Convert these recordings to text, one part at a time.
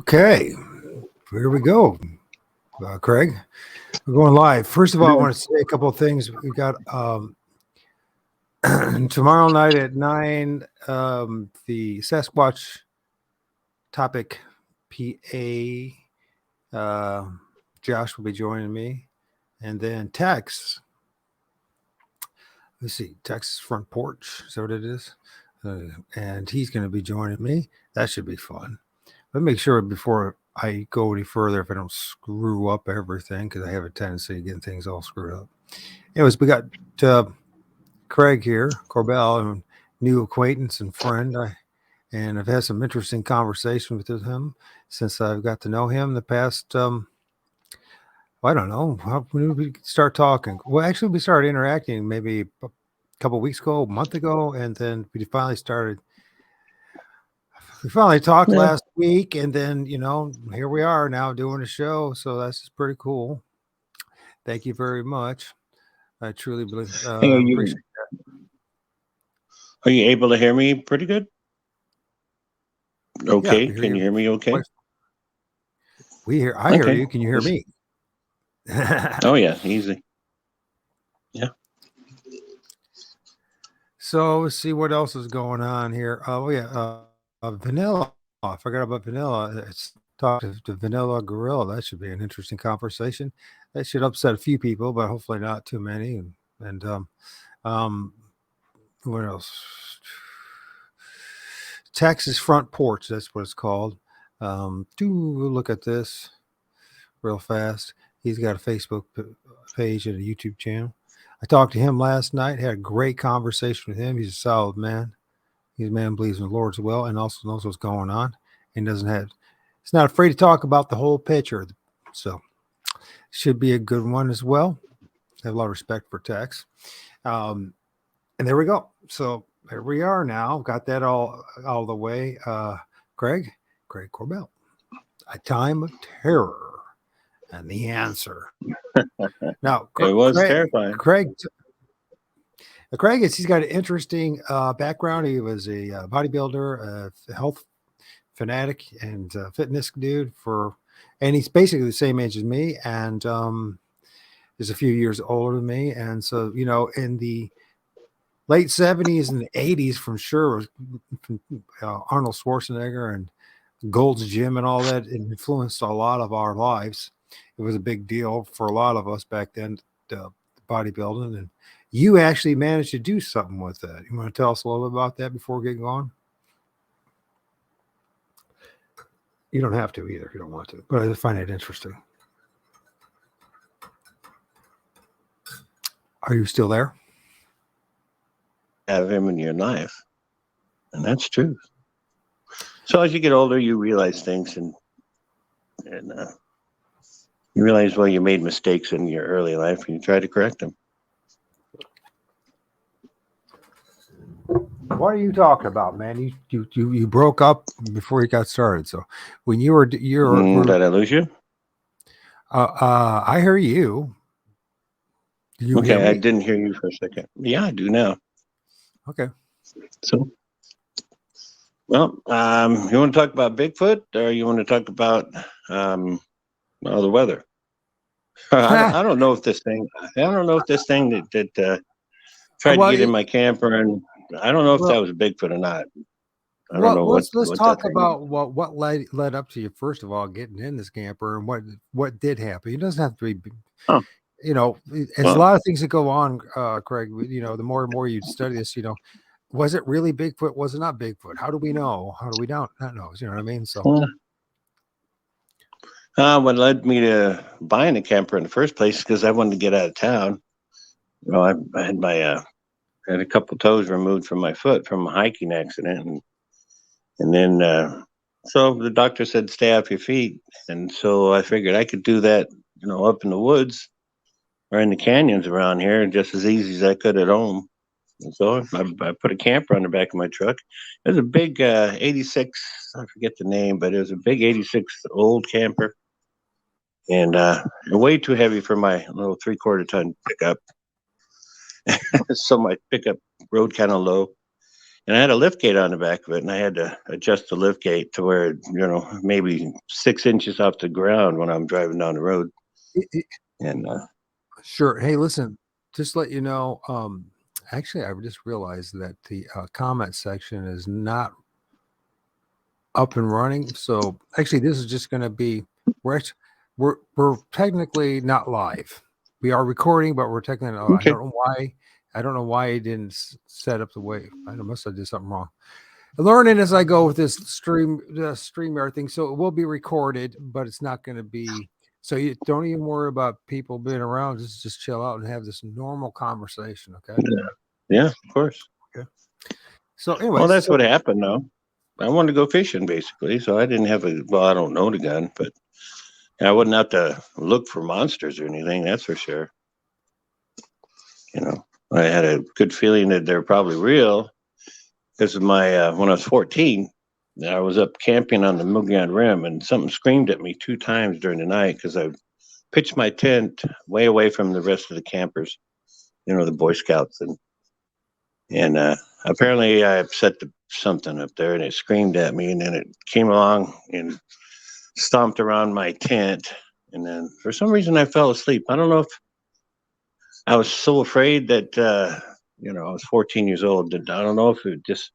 Okay, here we go, Craig. We're going live. First of all, I want to say a couple of things. We got tomorrow night at 9, the Sasquatch topic PA. Josh will be joining me, and then Tex. Let's see, Texas Front Porch. Is that what it is? And he's going to be joining me. That should be fun. But make sure before I go any further, if I don't screw up everything, because I have a tendency of getting things all screwed up. Anyways, we got Craig here, Corbell, a new acquaintance and friend. And I've had some interesting conversation with him since I've got to know him the past. I don't know. When did we start talking? Well, actually, we started interacting maybe a couple of weeks ago, a month ago, and then we finally started. We finally talked last week, and then here we are now doing a show. So that's pretty cool. Thank you very much. I truly believe. Appreciate that. Are you able to hear me pretty good? Okay, can you hear me? Okay. I hear you. Can you hear me? Oh yeah, easy. Yeah. So let's see what else is going on here. Oh yeah, Vanilla. I forgot about Vanilla. It's talk to Vanilla Gorilla. That should be an interesting conversation. That should upset a few people, but hopefully not too many. And what else? Texas Front Porch. That's what it's called. Look at this real fast. He's got a Facebook page and a YouTube channel. I talked to him last night, had a great conversation with him. He's a solid man. He's a man who believes in the Lord as well and also knows what's going on and he's not afraid to talk about the whole picture. So should be a good one as well. I have a lot of respect for Tex. And there we go. So there we are now. Got that all the way. Craig Corbell, A Time of Terror. And the answer. Now, it was terrifying. Craig, he's got an interesting background. He was a bodybuilder, a health fanatic, and fitness dude and he's basically the same age as me, and is a few years older than me. And so, in the late 70s and the 80s, from Arnold Schwarzenegger and Gold's Gym and all that, it influenced a lot of our lives. It was a big deal for a lot of us back then, bodybuilding. And you actually managed to do something with that. You want to tell us a little bit about that before we get going? You don't have to either if you don't want to, but I find it interesting. Are you still there? Have him in your life. And that's true. So as you get older, you realize things and you realize, well, you made mistakes in your early life and you try to correct them. What are you talking about, man? You broke up before you got started. So when did I lose you? I hear you. I didn't hear you for a second. Yeah, I do now. Okay. So, well, you want to talk about Bigfoot, or you want to talk about the weather? I don't know if this thing. I don't know if this thing that tried to get in my camper, and I don't know if that was Bigfoot or not. I don't know. Let's talk about what led up to you. First of all, getting in this camper and what did happen. It doesn't have to be. Oh. There's a lot of things that go on, Craig. The more and more you study this, was it really Bigfoot? Was it not Bigfoot? How do we know? How do we not know? You know what I mean? So. What led me to buying a camper in the first place, because I wanted to get out of town. I had a couple toes removed from my foot from a hiking accident, and then so the doctor said stay off your feet, and so I figured I could do that, up in the woods or in the canyons around here just as easy as I could at home. And so I put a camper on the back of my truck. It was a big 86, I forget the name, but it was a big 86 old camper. And way too heavy for my little 3/4 ton pickup. So my pickup rode kind of low. and I had a lift gate on the back of it, and I had to adjust the lift gate to where, maybe 6 inches off the ground when I'm driving down the road. It- it- And sure. Hey, listen, just to let you know, actually, I just realized that the comment section is not up and running. So actually, this is just going to be we're technically not live. We are recording, but we're technically. I okay, don't know why. I don't know why it didn't set up the way. I must have did something wrong. Learning as I go with this StreamYard thing. So it will be recorded, but it's not going to be. So you don't even worry about people being around. Just chill out and have this normal conversation. Okay. yeah, of course. Okay. So, Well, anyways, that's what happened, though. I wanted to go fishing, basically, so I didn't have I don't know the gun, but I wouldn't have to look for monsters or anything, that's for sure. I had a good feeling that they're probably real because of my when I was 14, I was up camping on the Mugian Rim, and something screamed at me 2 times during the night because I pitched my tent way away from the rest of the campers, the Boy Scouts, and apparently I upset something up there, and it screamed at me, and then it came along and stomped around my tent, and then for some reason I fell asleep. I don't know if I was so afraid that I was 14 years old that I don't know if it just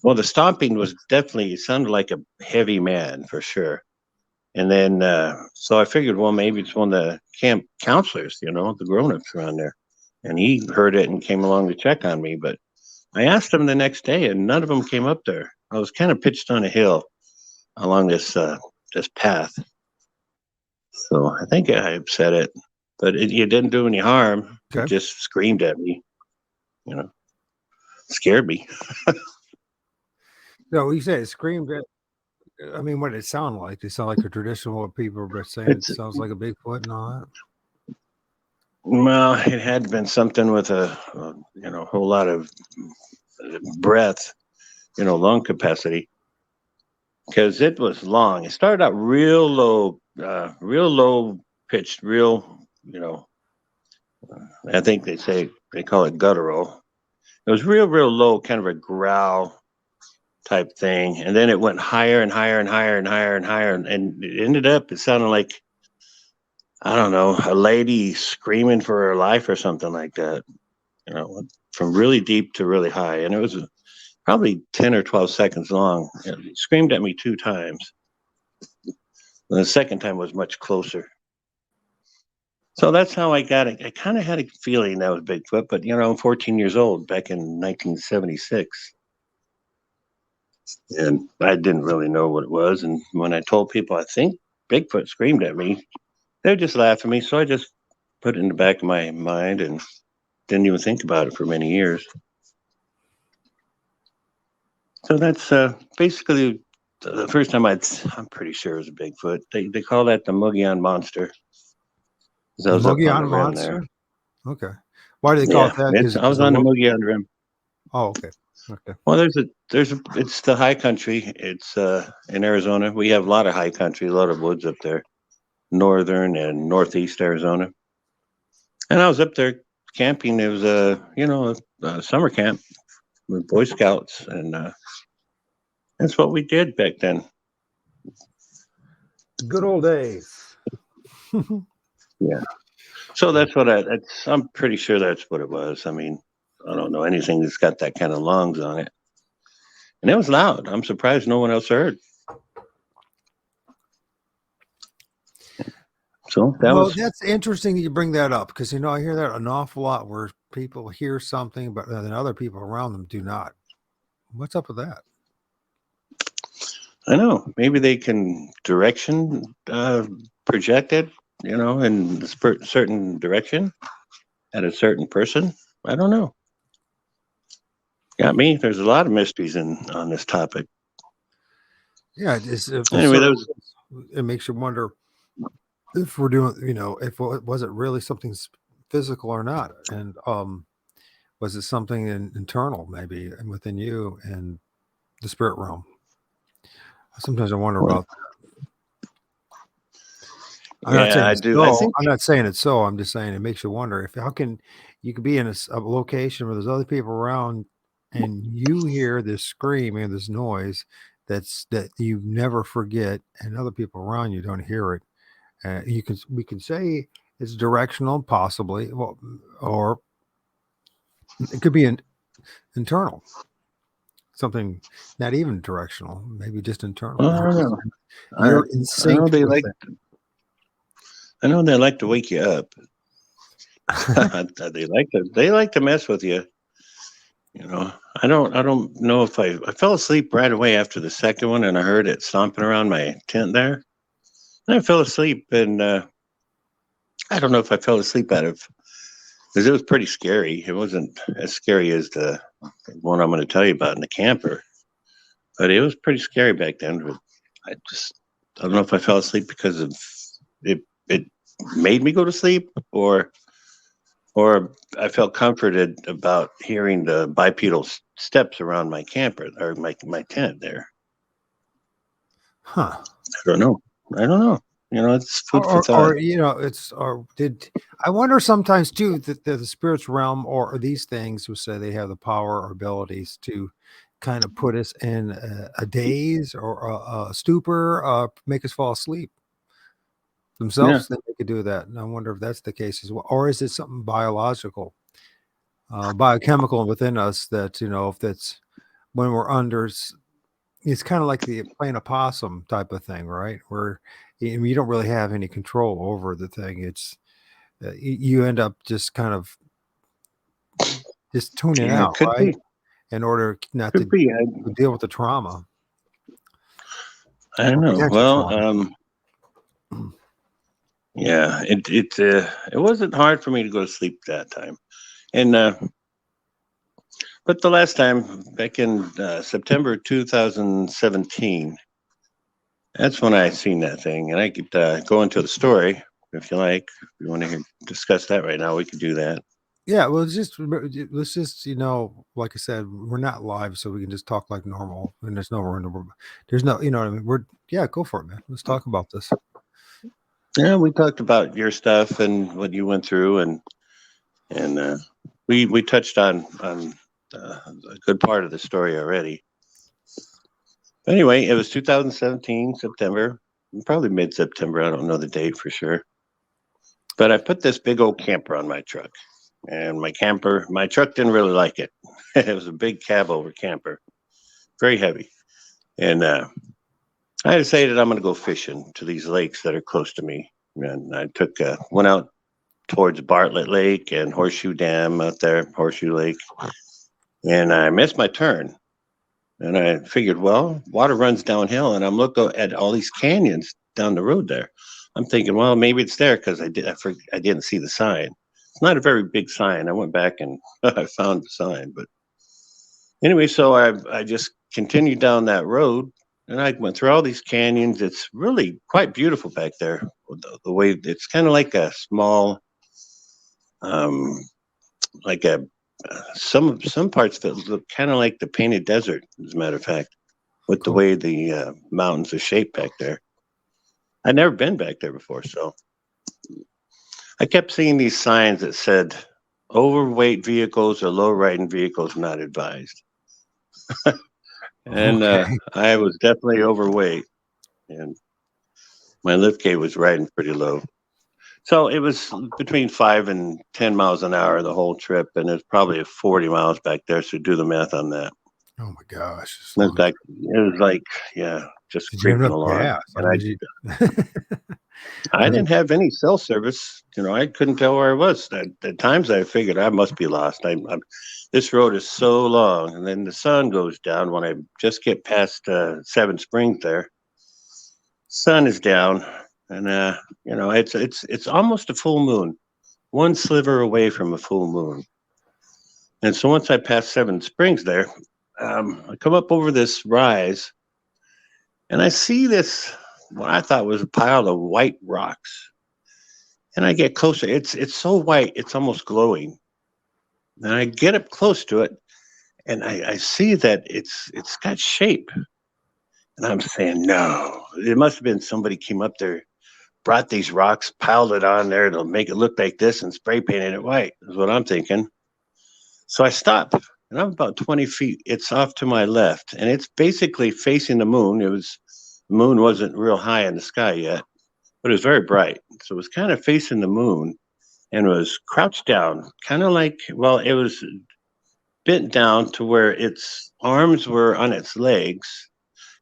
the stomping was definitely, it sounded like a heavy man for sure. And then so I figured, well, maybe it's one of the camp counselors, the grown-ups around there, and he heard it and came along to check on me. But I asked him the next day, and none of them came up there. I was kind of pitched on a hill along this path. So I think I upset it, but it didn't do any harm. It okay. just screamed at me, you know, scared me. No, you said it screamed at. I mean, what did it sound like? Did it sound like a traditional what people were saying? It It's sounds like a Bigfoot and all that. Well, it had been something with a whole lot of breath, lung capacity, because it was long. It started out real low pitched, I think they call it guttural. It was real low, kind of a growl type thing, and then it went higher and higher and higher and higher and higher, and it ended up. It sounded like, I don't know, a lady screaming for her life or something like that. From really deep to really high, and it was probably 10 or 12 seconds long. It screamed at me 2 times. And the second time was much closer. So that's how I got it. I kind of had a feeling that was Bigfoot, but I'm 14 years old back in 1976. And I didn't really know what it was. And when I told people I think Bigfoot screamed at me, they would just laugh at me. So I just put it in the back of my mind and didn't even think about it for many years. So that's basically the first time I'm pretty sure it was a Bigfoot. They call that the Mugian monster. 'Cause I was up on the Mugian rim there. monster. Okay. Why do they call Yeah, it that? Is it I because was the on the look? Mugian rim. Oh, okay. Okay. Well, it's the high country. It's in Arizona. We have a lot of high country, a lot of woods up there, northern and northeast Arizona. And I was up there camping. It was a summer camp with Boy Scouts, and that's what we did back then. Good old days. Yeah. So I'm pretty sure that's what it was. I mean, I don't know anything that's got that kind of lungs on it. And it was loud. I'm surprised no one else heard. So that Well, was, that's interesting that you bring that up because I hear that an awful lot where people hear something, but then other people around them do not. What's up with that? I know, maybe they can direction project it, in a certain direction at a certain person. I don't know. Got me. There's a lot of mysteries on this topic. Yeah, it's, if there's Anyway, that certain, was, it makes you wonder if we're doing, if was it really something physical or not, and was it something internal maybe and within you and the spirit realm? Sometimes I wonder well, about. I'm not yeah, saying I it's do. I so. think, I'm not saying it's so. I'm just saying it makes you wonder if how can you could be in a location where there's other people around. and you hear this scream and this noise that you never forget, and other people around you don't hear it. We can say it's directional, possibly, well, or it could be internal, something not even directional, maybe just internal. Well, I don't know. You're in I know sync they with like. I know they like to wake you up. it. They like to mess with you. You know, I don't know if I fell asleep right away after the second one, and I heard it stomping around my tent there. And I fell asleep, and I don't know if I fell asleep out of because it was pretty scary. It wasn't as scary as the one I'm going to tell you about in the camper, but it was pretty scary back then. But I don't know if I fell asleep because of it. It made me go to sleep, or I felt comforted about hearing the bipedal steps around my camper or my tent there. Huh. I don't know. It's food for thought. Or it's or did I wonder sometimes too that the spiritual realm or these things who say they have the power or abilities to kind of put us in a daze or a stupor, make us fall asleep Yeah. themselves. They could do that, and I wonder if that's the case as well, or is it something biological, biochemical within us that if that's when we're under. It's kind of like the playing a possum type of thing, right? Where you don't really have any control over the thing. It's you end up just kind of just tuning Yeah, it out, could right? be. In order not Could be. to deal with the trauma I don't or know. potential Well, trauma. yeah, it wasn't hard for me to go to sleep that time, and but the last time back in September 2017, that's when I seen that thing, and I could go into the story if you like. If you want to discuss that right now, we could do that. Yeah, well, let's just like I said, we're not live, so we can just talk like normal, and there's no, what I mean. Yeah, go for it, man. Let's talk about this. Yeah, we talked about your stuff and what you went through, and we touched on a good part of the story already. Anyway, it was 2017 September, probably mid September. I don't know the date for sure, but I put this big old camper on my truck, and my truck didn't really like it. It was a big cab over camper, very heavy, and I decided I'm going to go fishing to these lakes that are close to me. And I went out towards Bartlett Lake and Horseshoe Dam out there, Horseshoe Lake, and I missed my turn. And I figured, well, water runs downhill, and I'm looking at all these canyons down the road there. I'm thinking, well, maybe it's there because I didn't see the sign. It's not a very big sign. I went back and I found the sign, but anyway, so I just continued down that road, and I went through all these canyons. It's really quite beautiful back there. The way it's kind of like a small, um, like a some parts of it look kind of like the Painted Desert, as a matter of fact, with the Cool. way the mountains are shaped back there. I'd never been back there before, so I kept seeing these signs that said overweight vehicles or low riding vehicles not advised. And Okay. I was definitely overweight, and my lift gate was riding pretty low. So it was between 5 and 10 miles an hour the whole trip, and it's probably 40 miles back there. So do the math on that. Oh my gosh, it's It was long. like yeah, just Did you have creeping enough along. gas? I And mean, I did you? I Was it? didn't have any cell service. I couldn't tell where I was. At times, I figured I must be lost. This road is so long, and then the sun goes down when I just get past Seven Springs. There, sun is down, and it's almost a full moon, one sliver away from a full moon. And so once I pass Seven Springs, there, I come up over this rise, and I see this what I thought was a pile of white rocks. And I get closer. It's so white, it's almost glowing. And I get up close to it, and I see that it's got shape. And I'm saying, no, it must have been somebody came up there, brought these rocks, piled it on there to make it look like this, and spray painted it white. Is what I'm thinking. So I stop, and I'm about 20 feet. It's off to my left, and it's basically facing the moon. The moon wasn't real high in the sky yet, but it was very bright. So it was kind of facing the moon and was crouched down, kind of like, well, it was bent down to where its arms were on its legs.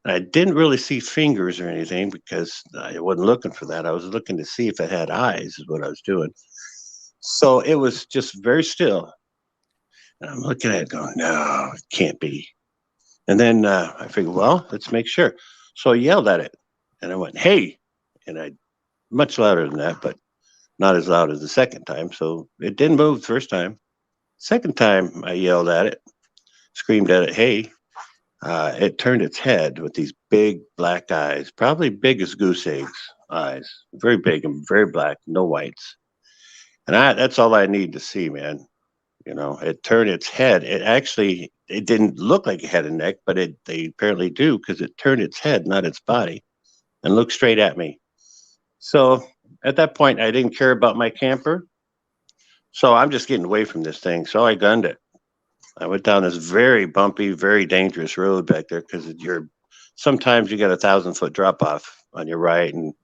And I didn't really see fingers or anything because I wasn't looking for that. I was looking to see if it had eyes, is what I was doing. So it was just very still. And I'm looking at it going, no, it can't be. And then I figured, well, let's make sure. So I yelled at it and I went, hey. And I, much louder than that, but not as loud as the second time. So it didn't move the first time. Second time I yelled at it, screamed at it, hey. It turned its head with these big black eyes, probably big as goose eggs eyes, very big and very black, no whites. And that's all I need to see, man. You know, it turned its head. It didn't look like it had a neck, but they apparently do because it turned its head, not its body, and looked straight at me. So at that point, I didn't care about my camper. So I'm just getting away from this thing. So I gunned it. I went down this very bumpy, very dangerous road back there because sometimes you got 1,000-foot drop off on your right and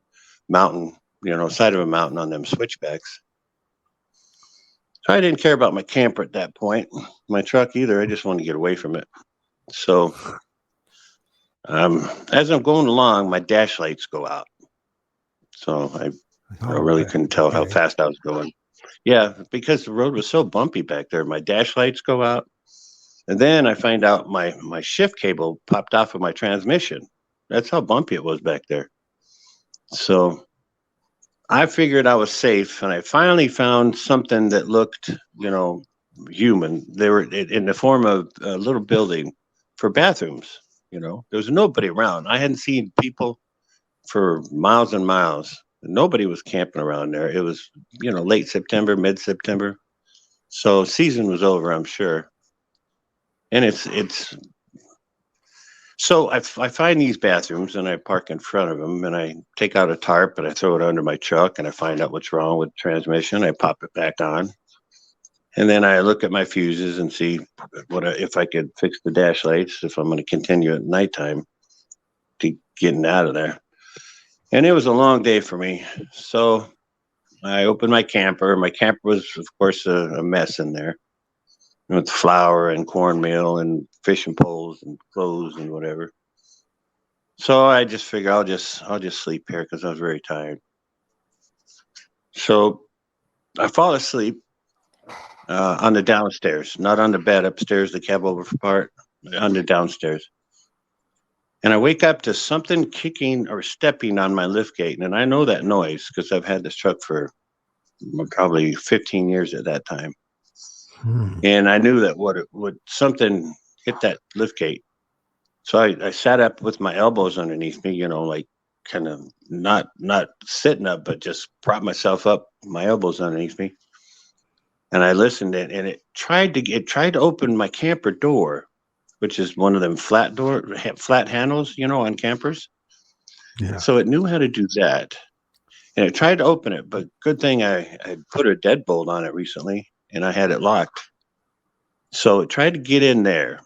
mountain, side of a mountain on them switchbacks. So I didn't care about my camper at that point, my truck either. I just wanted to get away from it. So as I'm going along, my dash lights go out. So I really couldn't tell how fast I was going. Yeah, because the road was so bumpy back there. My dash lights go out. And then I find out my shift cable popped off of my transmission. That's how bumpy it was back there. So I figured I was safe, and I finally found something that looked, human. They were in the form of a little building for bathrooms. There was nobody around. I hadn't seen people for miles and miles. Nobody was camping around there. It was, late September, mid-September. So season was over, I'm sure. And it's so I find these bathrooms and I park in front of them and I take out a tarp and I throw it under my truck and I find out what's wrong with the transmission. I pop it back on. And then I look at my fuses and see if I could fix the dash lights if I'm going to continue at nighttime to getting out of there. And it was a long day for me. So I opened my camper. My camper was, of course, a mess in there with flour and cornmeal and fishing poles and clothes and whatever. So I just figured I'll just sleep here because I was very tired. So I fall asleep on the downstairs, not on the bed upstairs, the cab over part, on the downstairs. And I wake up to something kicking or stepping on my lift gate. And I know that noise because I've had this truck for probably 15 years at that time. And I knew that would something hit that lift gate. So I sat up with my elbows underneath me, like kind of not sitting up, but just prop myself up, my elbows underneath me. And I listened and it tried to open my camper door, which is one of them flat handles, on campers. Yeah. So it knew how to do that. And it tried to open it, but good thing I put a deadbolt on it recently and I had it locked. So it tried to get in there.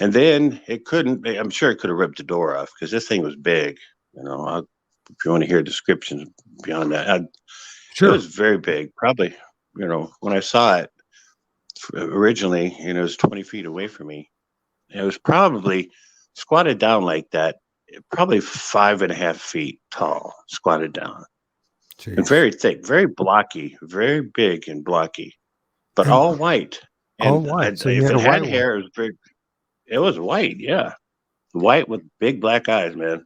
And then it couldn't. I'm sure it could have ripped the door off because this thing was big. If you want to hear descriptions beyond that, sure. It was very big. Probably, when I saw it originally, it was 20 feet away from me. It was probably squatted down like that, probably 5.5 feet tall, squatted down. Jeez. And very thick, very blocky, very big and blocky, but all white. And all white. So if it had one. hair, it was white, yeah. White with big black eyes, man.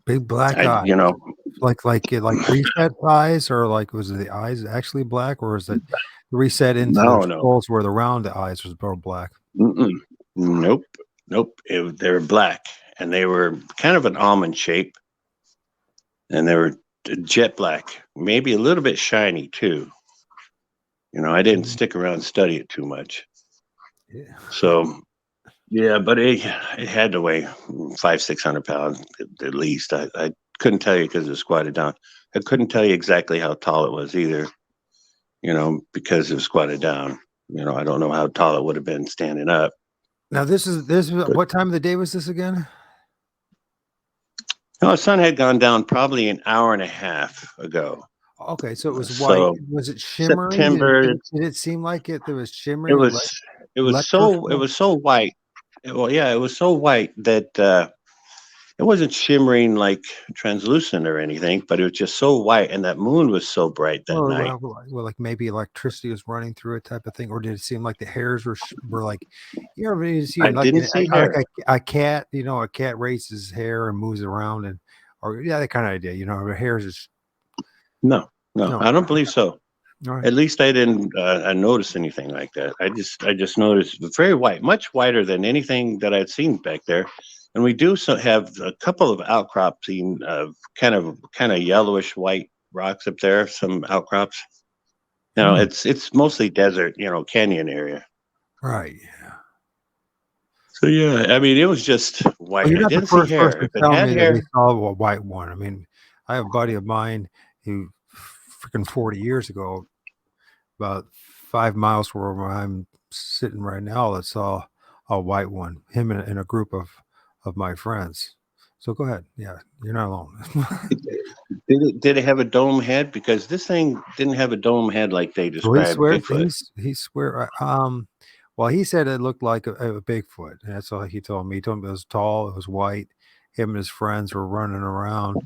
Big black eyes. Like reset eyes, or like was the eyes actually black, or is it reset into those holes where the round eyes was black? Nope. They were black, and they were kind of an almond shape, and they were jet black, maybe a little bit shiny too. I didn't stick around and study it too much. Yeah. So, yeah, but it had to weigh 500-600 pounds at least. I couldn't tell you because it was squatted down. I couldn't tell you exactly how tall it was either, because it was squatted down. I don't know how tall it would have been standing up. Now this is But what time of the day was this again? no, the sun had gone down probably an hour and a half ago. Okay, so it was white. So Was it shimmering? September, Did it seem like it was it shimmering, was it electrical? was so white. Well, yeah, it was so white that it wasn't shimmering like translucent or anything, but it was just so white, and that moon was so bright that night. Like maybe electricity was running through it, type of thing, or did it seem like the hairs were like, you ever see I it like didn't see hair. a cat? A cat raises hair and moves around, and or yeah, that kind of idea. The hairs is No, no, no. I don't believe so. All right. At least I didn't notice anything like that. I just noticed very white, much whiter than anything that I'd seen back there. And we do have a couple of outcrops, kind of yellowish white rocks up there. Some outcrops. Hmm. It's mostly desert, canyon area. Right. So yeah, I mean, it was just Well, white. you're I not the didn't see first hair. person If to it tell had me that they hair, saw a white one. I mean, I have a buddy of mine who freaking 40 years ago, about 5 miles from where I'm sitting right now, that saw a white one. Him and a group of my friends. So go ahead. Yeah, you're not alone. did it have a dome head? Because this thing didn't have a dome head like they So he described swears Bigfoot. he swear well, he said it looked like a Bigfoot. And that's all he told me. He told me it was tall, it was white. Him and his friends were running around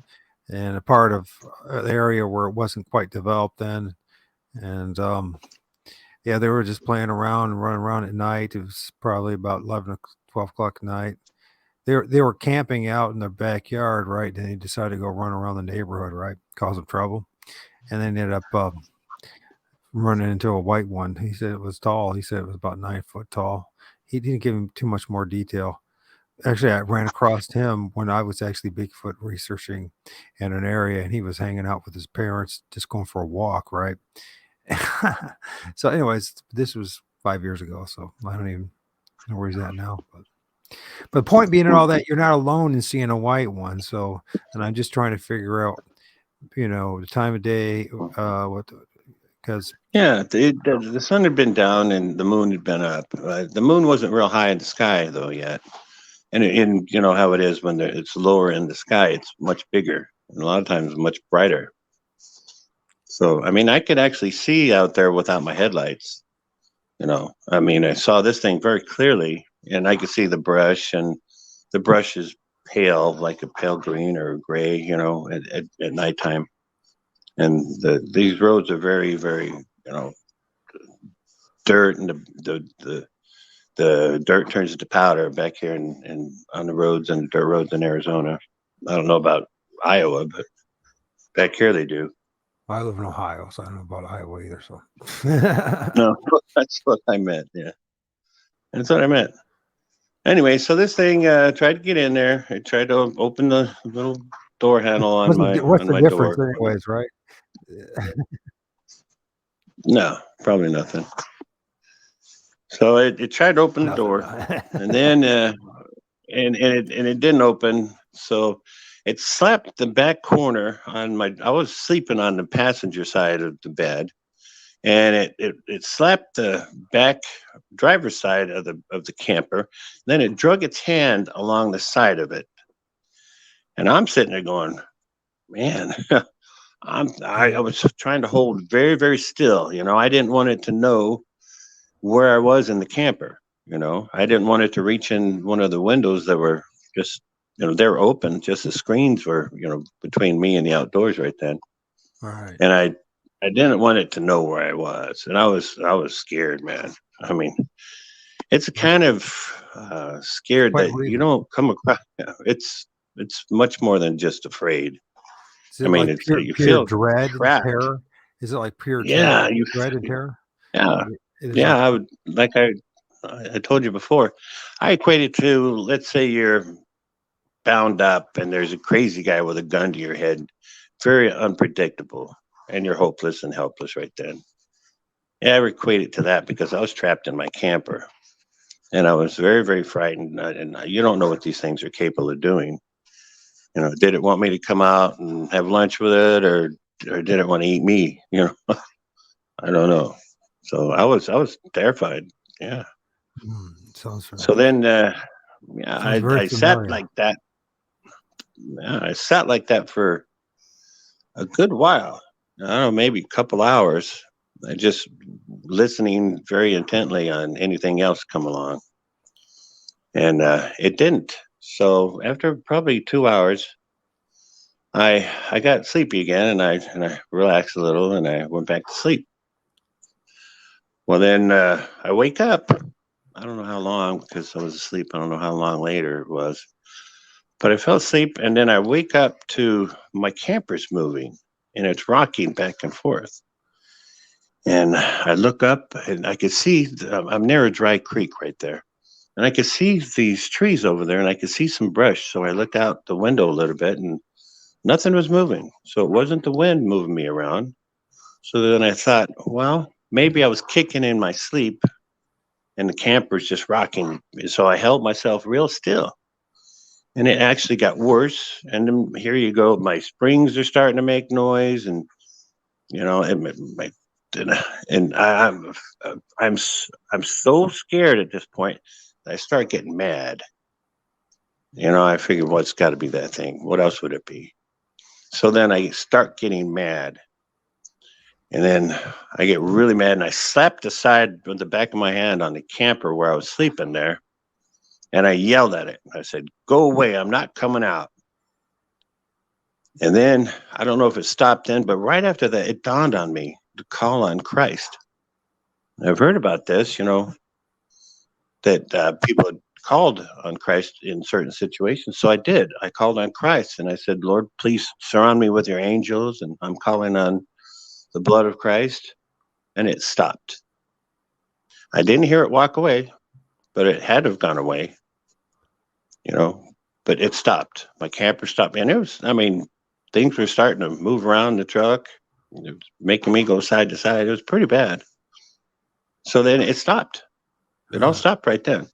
in a part of the area where it wasn't quite developed then. And yeah, they were just playing around and running around at night. It was probably about 12 o'clock at night. They were camping out in their backyard, right? And they decided to go run around the neighborhood, right? Cause them trouble. And then ended up running into a white one. He said it was tall. He said it was about 9 foot tall. He didn't give him too much more detail. Actually, I ran across him when I was actually Bigfoot researching in an area, and he was hanging out with his parents, just going for a walk, right? So, anyways, this was 5 years ago, so I don't even know where he's at now. But the point being, and all that, you're not alone in seeing a white one. So, and I'm just trying to figure out, the time of day, because Yeah, the sun had been down and the moon had been up. The moon wasn't real high in the sky though yet, and you know how it is when it's lower in the sky, it's much bigger and a lot of times much brighter. So I mean, I could actually see out there without my headlights. I mean, I saw this thing very clearly, and I could see the brush, and the brush is pale, like a pale green or gray, at nighttime. And these roads are very, very, dirt, and the dirt turns into powder back here and on the roads and dirt roads in Arizona. I don't know about Iowa, but back here they do. I live in Ohio, so I don't know about Iowa either. So, No, that's what I meant. Yeah, that's what I meant. Anyway, so this thing tried to get in there. It tried to open the little door handle on what's the my difference, door. anyways, right? No, probably nothing. So it tried to open the Nothing. door, and then it didn't open. So it slapped the back corner on my. I was sleeping on the passenger side of the bed, and it slapped the back driver's side of the camper. Then it drug its hand along the side of it, and I'm sitting there going, "Man." I was trying to hold very, very still. I didn't want it to know where I was in the camper. I didn't want it to reach in one of the windows that were just, they're open. Just the screens were, between me and the outdoors right then. All right. And I didn't want it to know where I was, and I was scared, man. I mean, it's a kind of scared Quite that you real. don't come across. It's much more than just afraid. Is I it mean, like it's you pure feel dread and trapped. terror? Is it like pure Yeah, dread and terror? yeah. It is Yeah, like, I would like I told you before. I equate it to, let's say you're bound up and there's a crazy guy with a gun to your head, very unpredictable, and you're hopeless and helpless right then. Yeah, I equate it to that because I was trapped in my camper and I was very, very frightened. And you don't know what these things are capable of doing. Did it want me to come out and have lunch with it, or did it want to eat me? I don't know. So I was terrified. Yeah. Sounds So then, yeah, sounds very I sat familiar. like that. Yeah, I sat like that for a good while. I don't know, maybe a couple hours. I just listening very intently on anything else come along, and it didn't. So after probably 2 hours, I got sleepy again, and I relaxed a little, and I went back to sleep. Well, then I wake up. I don't know how long because I was asleep. I don't know how long later it was, but I fell asleep, and then I wake up to my camper's moving, and it's rocking back and forth. And I look up, and I could see I'm near a dry creek right there, and I could see these trees over there, and I could see some brush. So I looked out the window a little bit, and nothing was moving. So it wasn't the wind moving me around. So then I thought, well, maybe I was kicking in my sleep and the camper's just rocking. So I held myself real still. And it actually got worse. And then here you go. My springs are starting to make noise, and you know, and I'm so scared at this point. I start getting mad. You know, I figured, what's got to be that thing? What else would it be? So then I start getting mad. And then I get really mad, and I slapped the side with the back of my hand on the camper where I was sleeping there. And I yelled at it. I said, "Go away. I'm not coming out." And then I don't know if it stopped then, but right after that, it dawned on me to call on Christ. I've heard about this, you know, that people had called on Christ in certain situations. So I did. I called on Christ, and I said, "Lord, please surround me with your angels." And I'm calling on the blood of Christ. And it stopped. I didn't hear it walk away, but it had to have gone away, you know, but it stopped. My camper stopped. And it was, I mean, things were starting to move around the truck. It was making me go side to side. It was pretty bad. So then it stopped. It all Uh, stopped right then.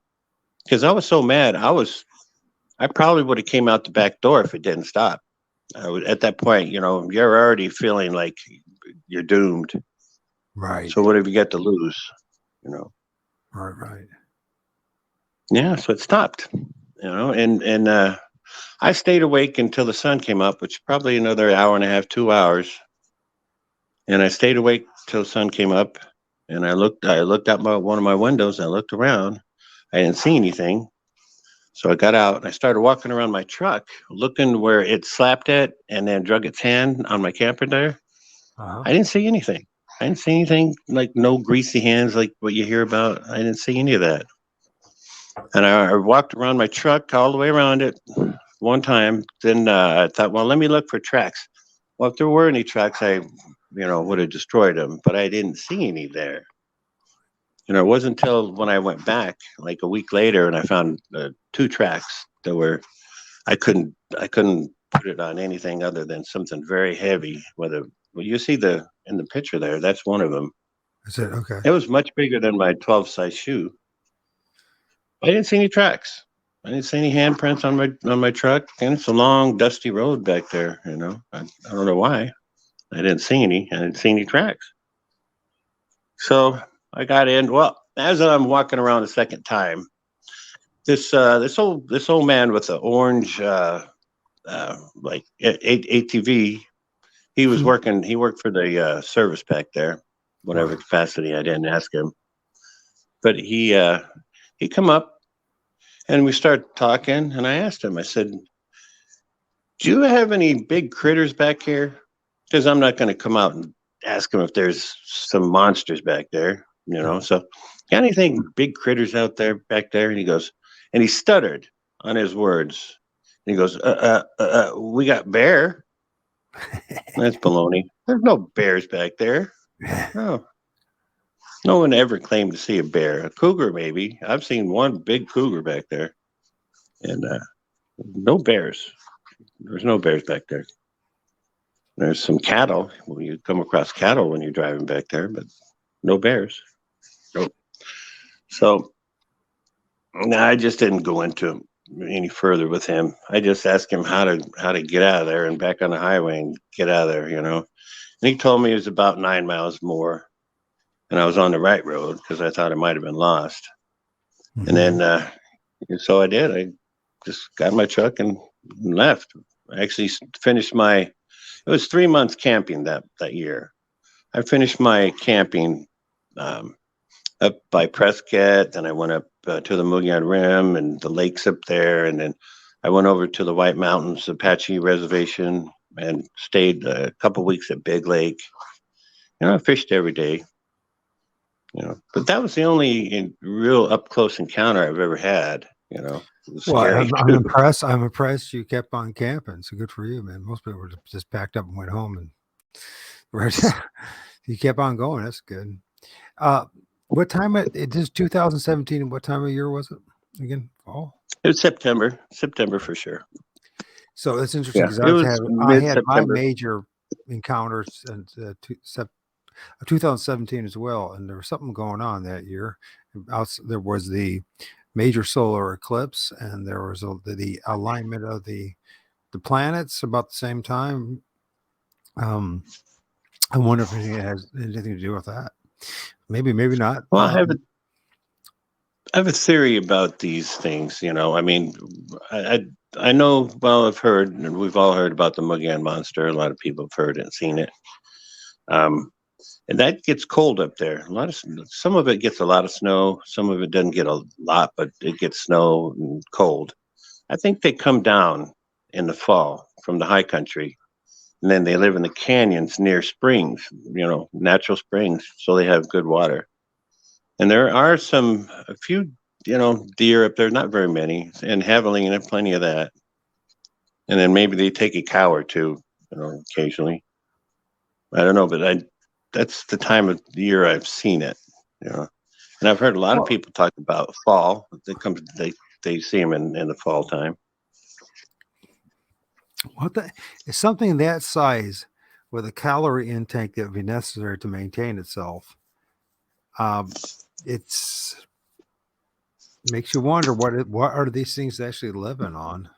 Because I was so mad. I probably would have came out the back door if it didn't stop. At that point, you know, you're already feeling like you're doomed. right, So what have you got to lose? You know? right, right. Yeah. So it stopped. You know, and I stayed awake until the sun came up, which is probably another hour and a half, 2 hours. And I stayed awake till the sun came up, and I looked out one of my windows. And I looked around. I didn't see anything. So I got out and I started walking around my truck, looking where it slapped it and then drug its hand on my camper there. Uh-huh. I didn't see anything. I didn't see anything like no greasy hands like what you hear about. I didn't see any of that. And I walked around my truck all the way around it one time. Then I thought, well, let me look for tracks. Well, if there were any tracks, would have destroyed them, but I didn't see any there. And it wasn't until when I went back, like a week later, and I found two tracks that were I couldn't put it on anything other than something very heavy. Well, you see the in the picture there, that's one of them. That's it. Okay. It was much bigger than my 12 size shoe. I didn't see any tracks. I didn't see any handprints on my truck, and it's a long, dusty road back there. You know, I don't know why. I didn't see any. I didn't see any tracks. So I got in. Well, as I'm walking around the second time, this old man with the orange like ATV. He was working. He worked for the service back there, whatever Right. capacity. I didn't ask him, but he come up and we started talking. And I asked him. I said, "Do you have any big critters back here?" Because I'm not going to come out and ask him if there's some monsters back there. You know, so got anything big critters out there back there? And he goes, and he stuttered on his words. And he goes, we got bear. That's baloney. There's no bears back there. No, no one ever claimed to see a bear. A cougar, maybe. I've seen one big cougar back there, and no bears. There's no bears back there. There's some cattle. Well, you come across cattle when you're driving back there, but no bears. Nope. So no, I just didn't go into any further with him. I just asked him how to get out of there and back on the highway and get out of there. You know, and he told me it was about 9 miles more. and I was on the right road because I thought I might have been lost. Mhm. And then, so I did. I just got in my truck and left. I actually finished my. It was 3 months camping that year. I finished my camping um, up by Prescott. Then I went up to the Mugian Rim and the lakes up there, and then I went over to the White Mountains Apache Reservation and stayed a couple weeks at Big Lake. I fished every day. But that was the only real up close encounter I've ever had. It was Well, scary I'm too. impressed. I'm impressed you kept on camping. So good for you, man. Most people were just packed up and went home, and right, you kept on going. That's good. Uh, what time it is 2017? What time of year was it again? Fall. It was September for sure. So it's interesting Yeah, because it was I mid had my September. major encounters in 2017 as well, and there was something going on that year. There was the major solar eclipse, and there was the alignment of the planets about the same time. I wonder if it has anything to do with that. Maybe, maybe not. Well, I have a theory about these things. I mean, I know. Well, I've heard, and we've all heard about the Mugian monster. A lot of people have heard it and seen it. Um, and that gets cold up there. Some of it gets a lot of snow. Some of it doesn't get a lot, but it gets snow and cold. I think they come down in the fall from the high country, and then they live in the canyons near springs. Natural springs, so they have good water. And there are a few, deer up there, not very many, and javelina, and plenty of that. And then maybe they take a cow or two, occasionally. I don't know, but that's the time of the year I've seen it, you know. And I've heard a lot of Well, people talk about fall. They see them in the fall time. what the it's something that size with a calorie intake that would be necessary to maintain itself. Um, it's makes you wonder what are these things actually living on.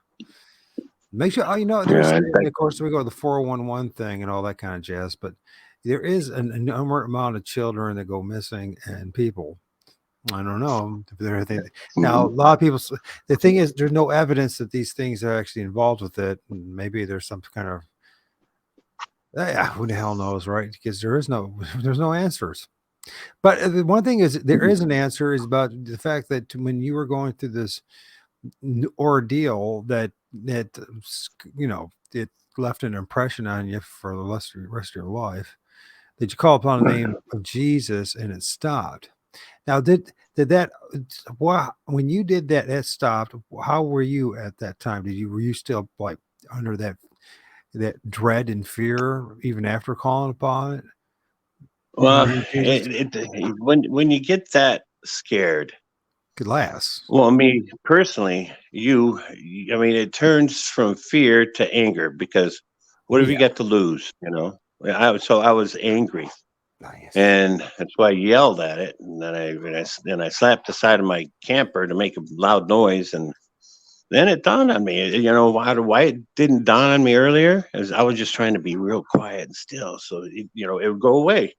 Makes you, there's, Yeah, of course, we go to the 411 thing and all that kind of jazz, but there is an enormous amount of children that go missing and people. I don't know if there are things. Now, a lot of people, the thing is, there's no evidence that these things are actually involved with it. Maybe there's some kind of, yeah, who the hell knows, right? Because there's no answers. But the one thing is, there is an answer is about the fact that when you were going through this ordeal that it left an impression on you for the rest of your life, that you call upon the name of Jesus and it stopped. Now, did that when you did that, that stopped? How were you at that time? Were you still like under that dread and fear even after calling upon it in the well, name of Jesus? when you get that scared, Could last. well, me personally, I mean, it turns from fear to anger because what Oh have you yeah, got to lose? I was angry, nice. and that's why I yelled at it, and then I slapped the side of my camper to make a loud noise, and then it dawned on me, why it didn't dawn on me earlier is I was just trying to be real quiet and still, so it would go away,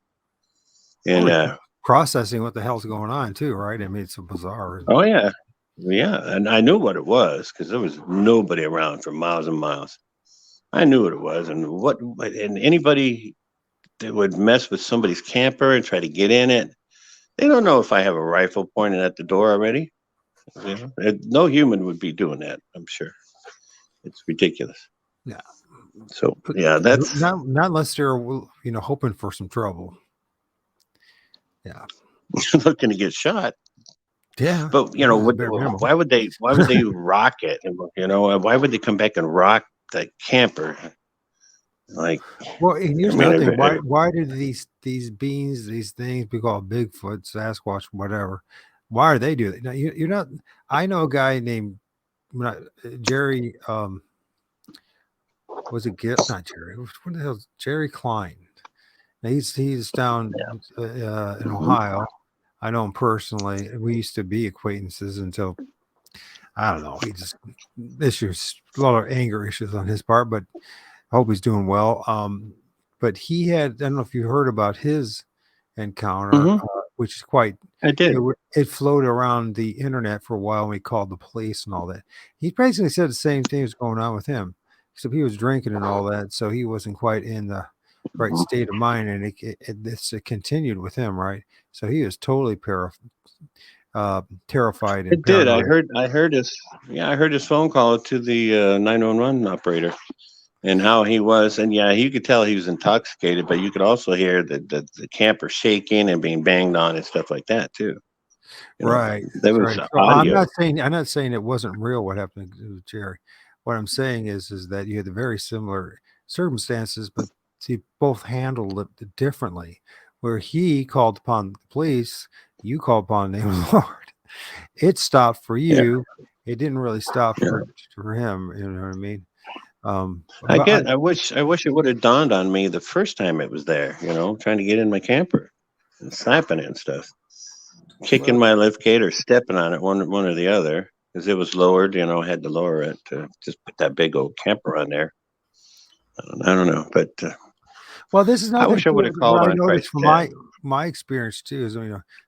Well, and processing what the hell's going on too, right? I mean, it's so bizarre. oh yeah, yeah, and I knew what it was because there was nobody around for miles and miles. I knew what it was, and anybody that would mess with somebody's camper and try to get in it, they don't know if I have a rifle pointed at the door already. No human would be doing that. I'm sure it's ridiculous. Yeah, So but yeah, that's not unless they're hoping for some trouble. Yeah, looking to get shot. yeah, But yeah. Bare minimum. why would they? Why would they rock it? Why would they come back and rock the camper? Like, Well, and I here's mean, another thing. Why do these beings, these things we call Bigfoot, Sasquatch, whatever? Why are they doing it? Now you're not. I know a guy named Jerry. Was it not Jerry? What the hell? Jerry Klein. Now he's down in Ohio. I know him personally. We used to be acquaintances until I don't know. He just issues a lot of anger issues on his part, but I hope he's doing well. But he had, I don't know if you heard about his encounter, Hmm. which is quite. I did. It floated around the internet for a while. And we called the police and all that. He basically said the same thing was going on with him, except he was drinking and all that, so he wasn't quite in the right Mhm. state of mind, and it continued with him, right? So he was totally terrified and It did. paranoid. I heard his, yeah, I heard his phone call to the 911 operator and how he was. And yeah, you could tell he was intoxicated, but you could also hear the camper shaking and being banged on and stuff like that too. You know, Right, there that's was right. So audio. I'm not saying it wasn't real what happened to Jerry. What I'm saying is that you had the very similar circumstances, but you both handled it differently. Where he called upon the police, you called upon the name of the Lord. It stopped for Yeah. you. It didn't really stop Yeah. for him. You know what I mean? I But get. I wish it would have dawned on me the first time it was there. You know, trying to get in my camper and slapping it and stuff, kicking well, my lift gate or stepping on it, one or the other, because it was lowered. You know, I had to lower it to just put that big old camper on there. I don't know, but well, this is I another thing wish I would too. have What called I on noticed Christ's from dad. my experience too is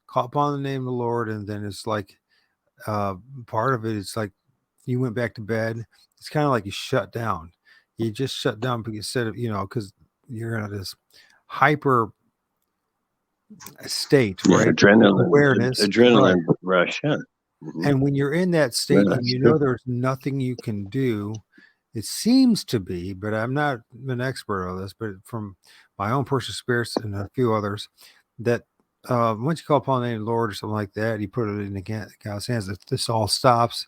call upon the name of the Lord, and then it's like uh, part of it is like you went back to bed. It's kind of like you shut down. You just shut down because instead of because you're in this hyper state, Yeah, right? Awareness, right? adrenaline rush. Yeah. Hmm. And when you're in that Yeah, state and that's true. there's nothing you can do, it seems to be, but I'm not an expert on this, but from my own personal experience and a few others, that once you call upon the name of the Lord or something like that, you put it in the God's hands, that this all stops,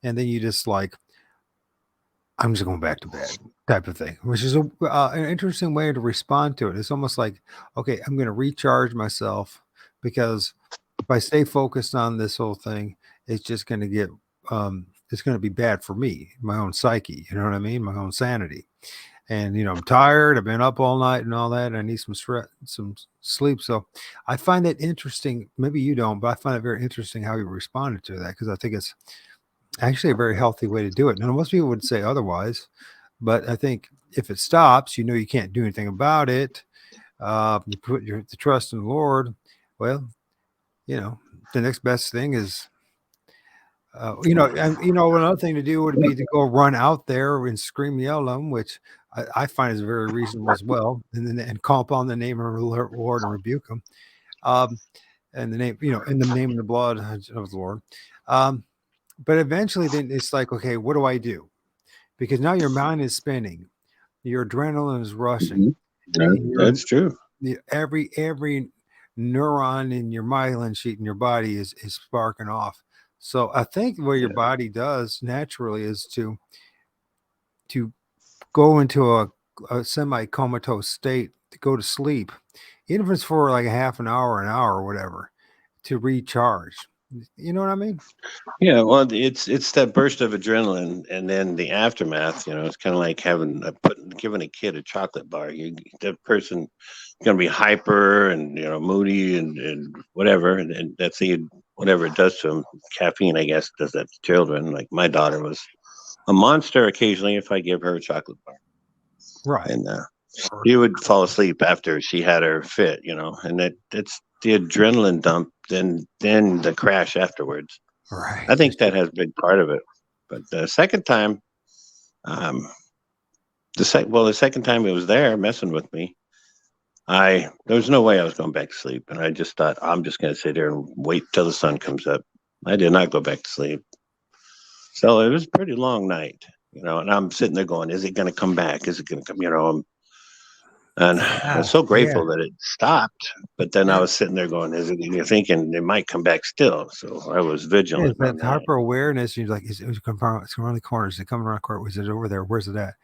and then you just like, I'm just going back to bed type of thing, which is an interesting way to respond to it. It's almost like, okay, I'm going to recharge myself because if I stay focused on this whole thing, it's just going to it's going to be bad for me, my own psyche. You know what I mean? My own sanity. And, I'm tired. I've been up all night and all that. And I need some sleep. So I find it interesting. Maybe you don't, but I find it very interesting how you responded to that because I think it's actually a very healthy way to do it. Now, most people would say otherwise, but I think if it stops, you can't do anything about it. You put the trust in the Lord. Well, the next best thing is, and another thing to do would be to go run out there and scream, yell at them, which I find is very reasonable as well, and then and call upon the name of the Lord and rebuke them, um, and the name, in the name of the blood of the Lord. Um, but eventually, then it's like, okay, what do I do? Because now your mind is spinning, your adrenaline is rushing, Hmm. your That's true. every neuron in your myelin sheet in your body is sparking off. So I think what your Yeah. body does naturally is to go into a semi comatose state to go to sleep, even if it's for like a half an hour or whatever, to recharge. You know what I mean? Yeah, well, it's that burst of adrenaline, and then the aftermath. You know, it's kind of like giving a kid a chocolate bar. That person gonna be hyper and moody and whatever, and that's whatever it does to them. Caffeine, I guess, does that to children. Like my daughter was a monster occasionally if I give her a chocolate bar, Right. and Or, she would fall asleep after she had her fit. And that's the adrenaline dump, then the crash afterwards. I right. think that has a big part of it. But the second time, um, the second time it was there messing with me, there was no way I was going back to sleep, and I just thought I'm just going to sit there and wait till the sun comes up. I did not go back to sleep, so it was a pretty long night, And I'm sitting there going, "Is it going to come back? Is it going to come?" And I Yeah. was so Yeah. grateful that it stopped. But then I Yeah. was sitting there going, "Is it?" You're thinking it might come back still, so I was Yeah, vigilant it's that on that. hyper awareness. You're like, it's coming around, it's around the corner. Is it coming around the corner? Was it over there? Where's it at?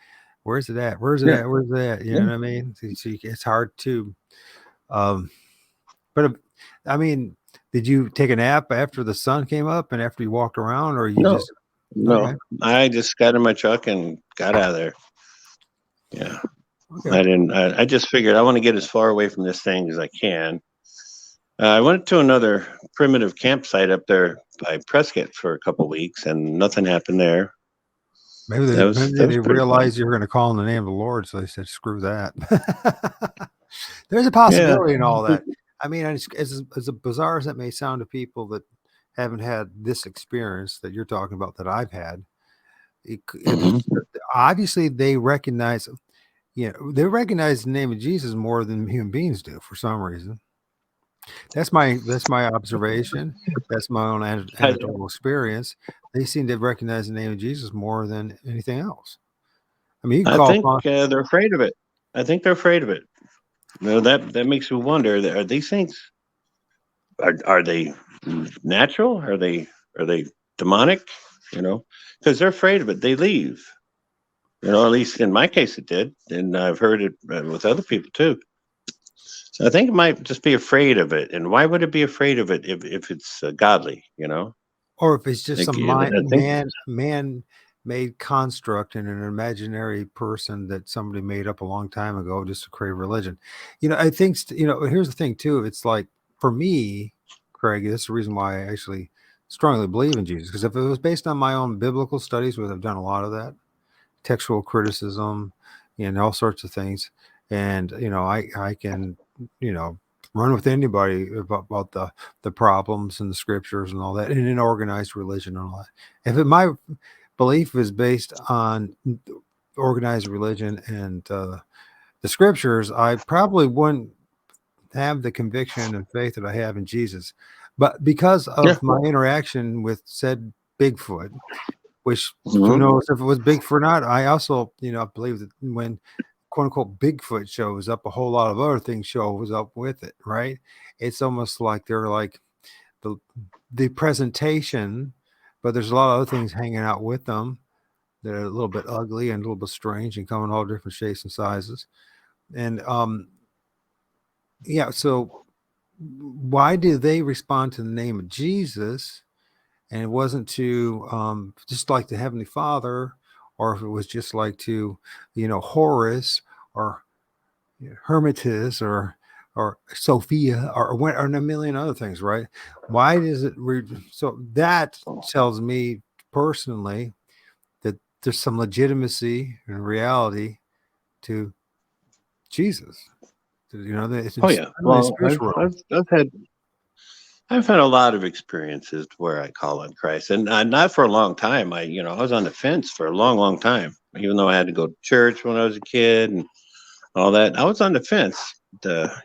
Where's it at? Where's it Yeah, at? Where's it at? You yeah. know what I mean? It's hard to, um, but I mean, did you take a nap after the sun came up and after you walked around, or you No, just, no. okay, I just got in my truck and got out of there. Yeah. okay. I didn't, I just figured I want to get as far away from this thing as I can. I went to another primitive campsite up there by Prescott for a couple weeks and nothing happened there. Maybe That was they pretty fun. realized you were going to call in the name of the Lord, so they said, screw that. There's a Yeah. possibility in all that. I mean, as bizarre as that may sound to people that haven't had this experience that you're talking about that I've had, Hmm. it's obviously they recognize, they recognize the name of Jesus more than human beings do for some reason. That's my observation. That's my own I, anecdotal experience. They seem to recognize the name of Jesus more than anything else. I mean, you can I call think upon. they're afraid of it. I think they're afraid of it. That makes me wonder: are these things are they natural? Are they demonic? You know, because they're afraid of it. They leave. At least in my case, it did, and I've heard it with other people too. So I think it might just be afraid of it. And why would it be afraid of it if it's godly? Or if it's just Like, some I think. man-made construct and an imaginary person that somebody made up a long time ago just to create religion. I think here's the thing too. It's like for me, Craig, that's the reason why I actually strongly believe in Jesus. Because if it was based on my own biblical studies, which I've done a lot of that, textual criticism, and all sorts of things. And I can you know run with anybody about the problems and the scriptures and all that, and an organized religion and all that. If my belief is based on organized religion and the scriptures, I probably wouldn't have the conviction and faith that I have in Jesus. But because Yeah. of my interaction with said Bigfoot, which who Hmm. knows if it was Bigfoot or not. I also, believe that when quote unquote Bigfoot shows up, a whole lot of other things shows up with it, right? It's almost like they're like the the presentation, but there's a lot of other things hanging out with them that are a little bit ugly and a little bit strange and come in all different shapes and sizes. And yeah, so why do they respond to the name of Jesus? And it wasn't to just like the Heavenly Father, or if it was just like to Horus or Hermitis or Sophia or a million other things, right? Why does it so that tells me personally that there's some legitimacy and reality to Jesus. That it's Oh yeah. not in the Well, spiritual realm. I've had a lot of experiences where I call on Christ, and not for a long time. I was on the fence for a long, long time. Even though I had to go to church when I was a kid and all that, I was on the fence.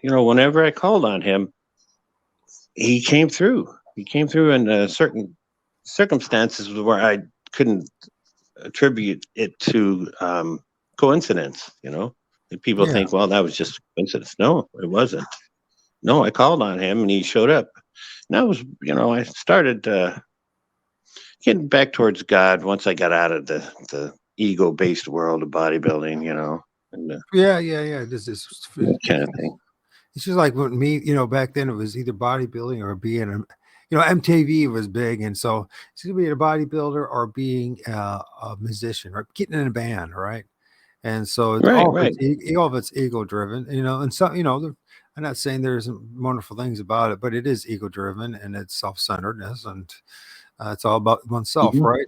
Whenever I called on Him, He came through. He came through in certain circumstances where I couldn't attribute it to coincidence. And people Yeah. think, well, that was just a coincidence. No, it wasn't. No, I called on Him and He showed up. And that was, I started getting back towards God once I got out of the ego based world of bodybuilding, and Yeah, yeah, yeah. This is that kind of thing. It's just like when me, back then it was either bodybuilding or being MTV was big. And so it's either being a bodybuilder or being a musician or getting in a band, right? And so it's Right, all of right. it's ego driven, and some, I'm not saying there's wonderful things about it, but it is ego driven and it's self-centeredness and it's all about oneself, Mhm. right?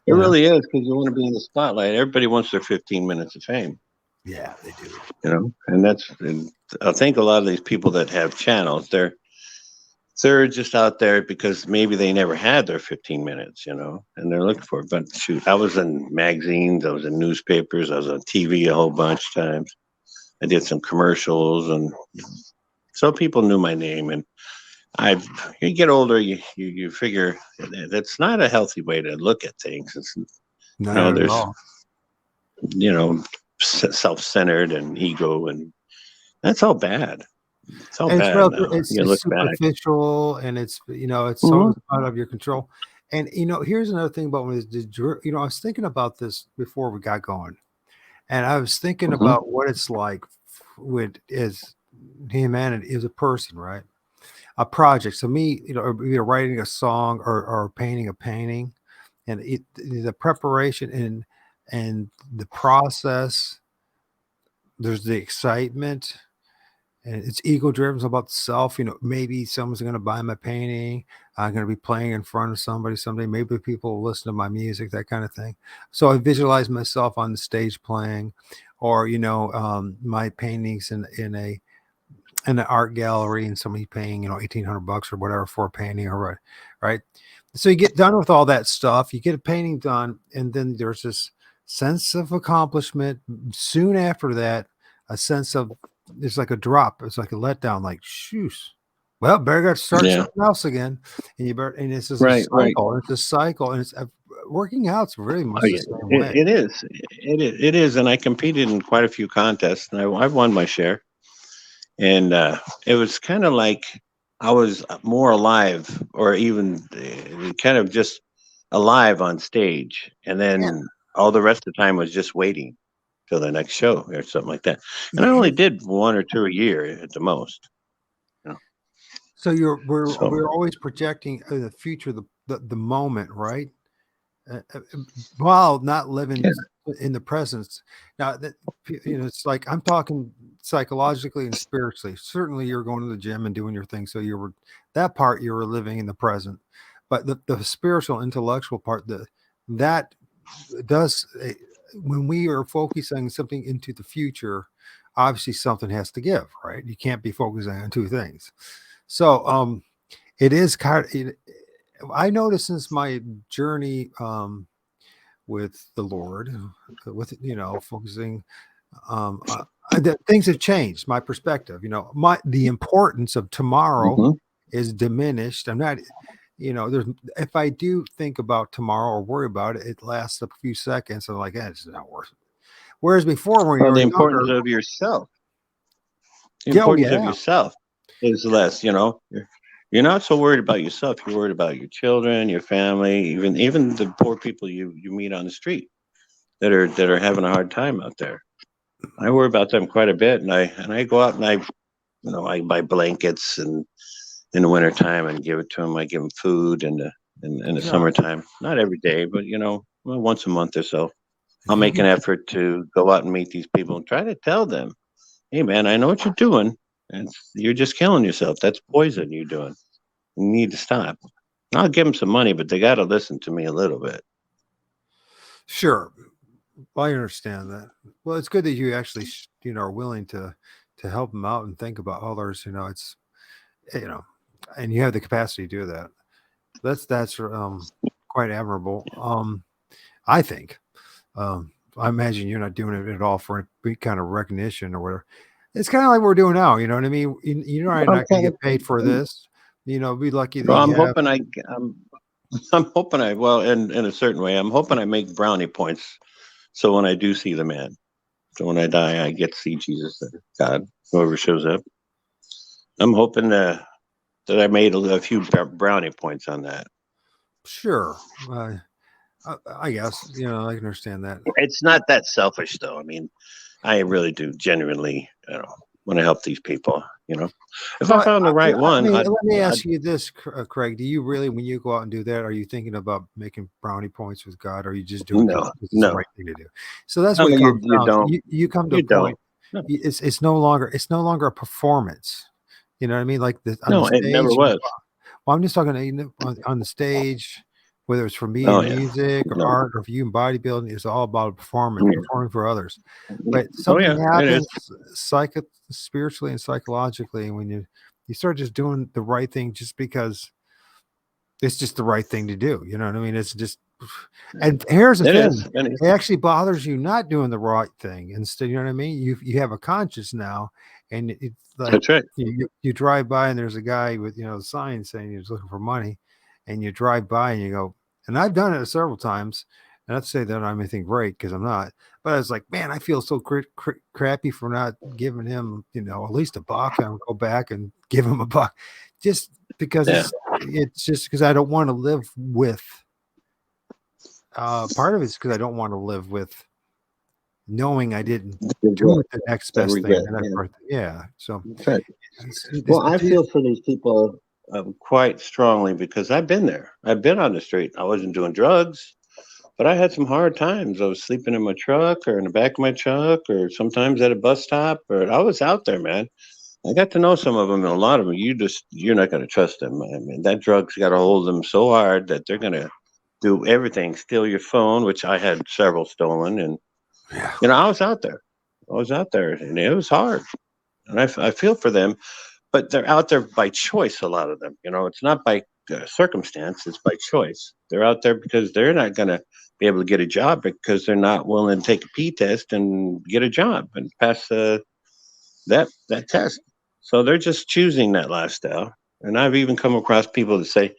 It you know, really is because you want to be in the spotlight. Everybody wants their 15 minutes of fame, yeah, they do. and I think a lot of these people that have channels, they're just out there because maybe they never had their 15 minutes, and they're looking for it. But shoot, I was in magazines, I was in newspapers, I was on TV a whole bunch of times. I did some commercials, and so people knew my name. And you get older, you figure that's not a healthy way to look at things. It's, Not at there's all. you know self-centered and ego, and that's all bad. It's all And it's bad real now. You it's look back. superficial and it's so Hmm. out of your control. And here's another thing about when I was thinking about this before we got going. And I was thinking Hmm. about what it's like with is humanity is a person, right? A project. So me, either writing a song or painting a painting, and the preparation and the process, there's the excitement, and it's ego driven. It's about self. Maybe someone's going to buy my painting. I'm going to be playing in front of somebody someday. Maybe people will listen to my music, that kind of thing. So I visualize myself on the stage playing, or my paintings in a in an art gallery and somebody paying, $1,800 or whatever for a painting or what, right? So you get done with all that stuff, you get a painting done, and then there's this sense of accomplishment. Soon after that, a sense of it's like a drop, it's like a letdown, like shoes. Well, better got to start Yeah. something else again, and you better, and it's just a Right. Right. cycle. It's a cycle, and it's working out's really Oh much the yeah. same It, way. it is. It is. And I competed in quite a few contests, and I've won my share. And it was kind of like I was more alive, or even kind of just alive on stage, and Yeah. then all the rest of the time was just waiting till the next show or something like that. And I only did one or two a year at the most. You know? So So we're always projecting the future, the moment, right? While not living yeah. in the presence. Now that it's like I'm talking psychologically and spiritually. Certainly, you're going to the gym and doing your thing, so you were that part you were living in the present. But the spiritual, intellectual part, that does when we are focusing something into the future, obviously something has to give, right? You can't be focusing on two things. So it is kind of, I noticed since my journey with the Lord, with focusing, that things have changed. My perspective, the importance of tomorrow Hmm. is diminished. I'm not, there's if I do think about tomorrow or worry about it, it lasts a few seconds. I'm like, it's not worth it. Whereas before, when you Well, were the younger, importance of yourself. The yeah, oh importance of yeah, yourself is less. You're not so worried about yourself. You're worried about your children, your family, even the poor people you meet on the street that are having a hard time out there. I worry about them quite a bit, and I go out and I buy blankets and in the wintertime and give it to them. I give them food in the sure. summertime. Not every day, but well, once a month or so. I'll make Mhm. an effort to go out and meet these people and try to tell them, hey man, I know what you're doing, and you're just killing yourself. That's poison you're doing. You need to stop. I'll give them some money, but they got to listen to me a little bit. Sure. Well, I understand that. Well, it's good that you actually, are willing to help them out and think about others. It's you know, and you have the capacity to do that. That's quite admirable. I think. I imagine you're not doing it at all for any kind of recognition or whatever. It's kind of like we're doing now. You know what I mean? I'm I'm not going to kind get paid for of, this. Be lucky that well, you have. I'm, I'm hoping well, in a certain way, I'm hoping I make brownie points. So when I do see the man, so when I die, I get to see Jesus or God, whoever shows up. I'm hoping that I made a few brownie points on that. Sure. I guess I can understand that. It's not that selfish, though. I mean, I really do genuinely, want to help these people. If I Well, found the right one, let me I'd ask you this, Craig. Do you really, when you go out and do that, are you thinking about making brownie points with God, or are you just doing it no, because it's the no, right thing to do? So that's no. what it You comes you down to. don't, You come to a you don't. point. No, It's no longer a performance. You know what I mean? Like on the no, it never stage. was. Well, I'm just talking on the stage, whether it's for me Oh in yeah, music or no. art or for you in bodybuilding, it's all about a performance, Yeah. performing for others. But Oh something yeah, it is. happens spiritually and psychologically when you start just doing the right thing just because it's just the right thing to do. You know what I mean? It's just, and here's the It thing. is. It is. It actually bothers you not doing the right thing. Instead, you know what I mean? You have a conscience now, and it's like That's right. you drive by and there's a guy with a sign saying he's looking for money, and you drive by and you go, and I've done it several times. And I'd say that I'm anything great because I'm not, but I was like, man, I feel so crappy for not giving him, at least a buck. I would go back and give him a buck, just because Yeah. it's just because I don't want to live with. Part of it's because I don't want to live with knowing I didn't Regret. do the next That best thing. regret. And that Yeah. part, yeah. So That's right. it's Well, I feel for these people quite strongly because I've been there. I've been on the street. I wasn't doing drugs, but I had some hard times. I was sleeping in my truck or in the back of my truck or sometimes at a bus stop or I was out there, man. I got to know some of them and a lot of them. You're not going to trust them. I mean, that drug's got a hold of them so hard that they're going to do everything, steal your phone, which I had several stolen. And, yeah. I was out there. I was out there and it was hard. and I feel for them, but they're out there by choice. A lot of them, it's not by circumstance; it's by choice. They're out there because they're not going to be able to get a job because they're not willing to take a P test and get a job and pass that test. So they're just choosing that lifestyle. And I've even come across people that say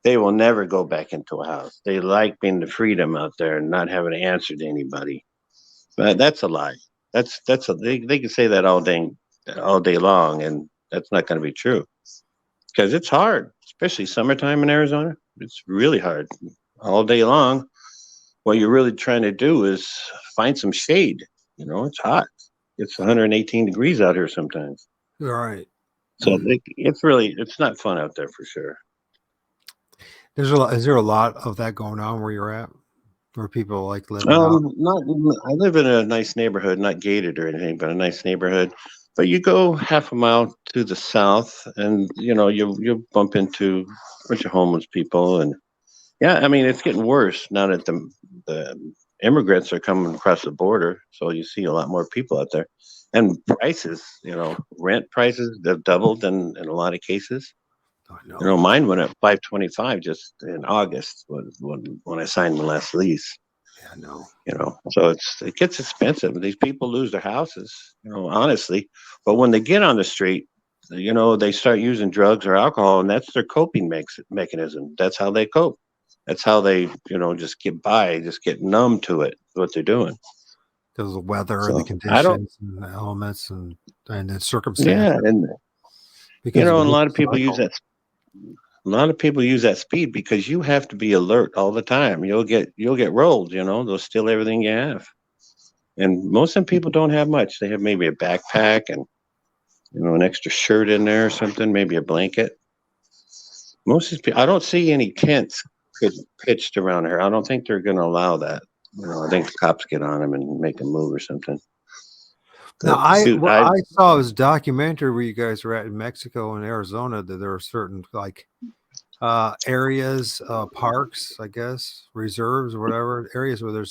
they will never go back into a house. They like being the freedom out there and not having to answer to anybody. But that's a lie. They can say that all day long, and that's not going to be true because it's hard, especially summertime in Arizona. It's really hard all day long. What you're really trying to do is find some shade. It's hot. It's 118 degrees out here sometimes. Right. So it's not fun out there for sure. There's a lot. Is there a lot of that going on where you're at, where people like living out? Not. I live in a nice neighborhood, not gated or anything, but a nice neighborhood. But you go half a mile to the south, and you bump into a bunch of homeless people, and yeah, I mean it's getting worse now that the immigrants are coming across the border, so you see a lot more people out there, and prices, rent prices have doubled in a lot of cases. I know. Mine went up 525 just in August when I signed the last lease. Yeah, I know. So it gets expensive. These people lose their houses, honestly. But when they get on the street, they start using drugs or alcohol, and that's their coping mechanism. That's how they cope. That's how they, just get by, just get numb to it. What they're doing. Because the weather and the So I don't. conditions and the elements and the Yeah, circumstances. and Because a of the lot of people use cycle. that. A lot of people use that speed because you have to be alert all the time. You'll get rolled. They'll steal everything you have. And most of them people don't have much. They have maybe a backpack and an extra shirt in there or something, maybe a blanket. Most of these people, I don't see any tents pitched around here. I don't think they're going to allow that. I think the cops get on them and make them move or something. Now, But shoot, what I saw was a documentary where you guys were at in Mexico and Arizona that there are certain like areas, parks, I guess, reserves or whatever areas where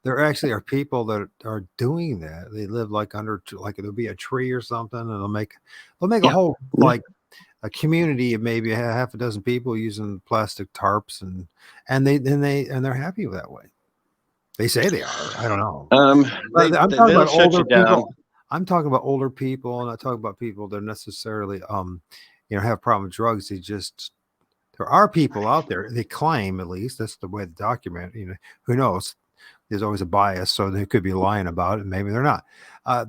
there actually are people that are doing that. They live like like there'll be a tree or something, and they'll make a yeah, whole yeah. like a community of maybe a half a dozen people using plastic tarps and they're happy that way. They say they are. I don't know. But I'm talking They'll about shut you older down. people. I'm talking about older people, and I talk about people that necessarily have a problem with drugs. There are people out there, they claim, at least that's the way the document, who knows? There's always a bias, so they could be lying about it, maybe they're not.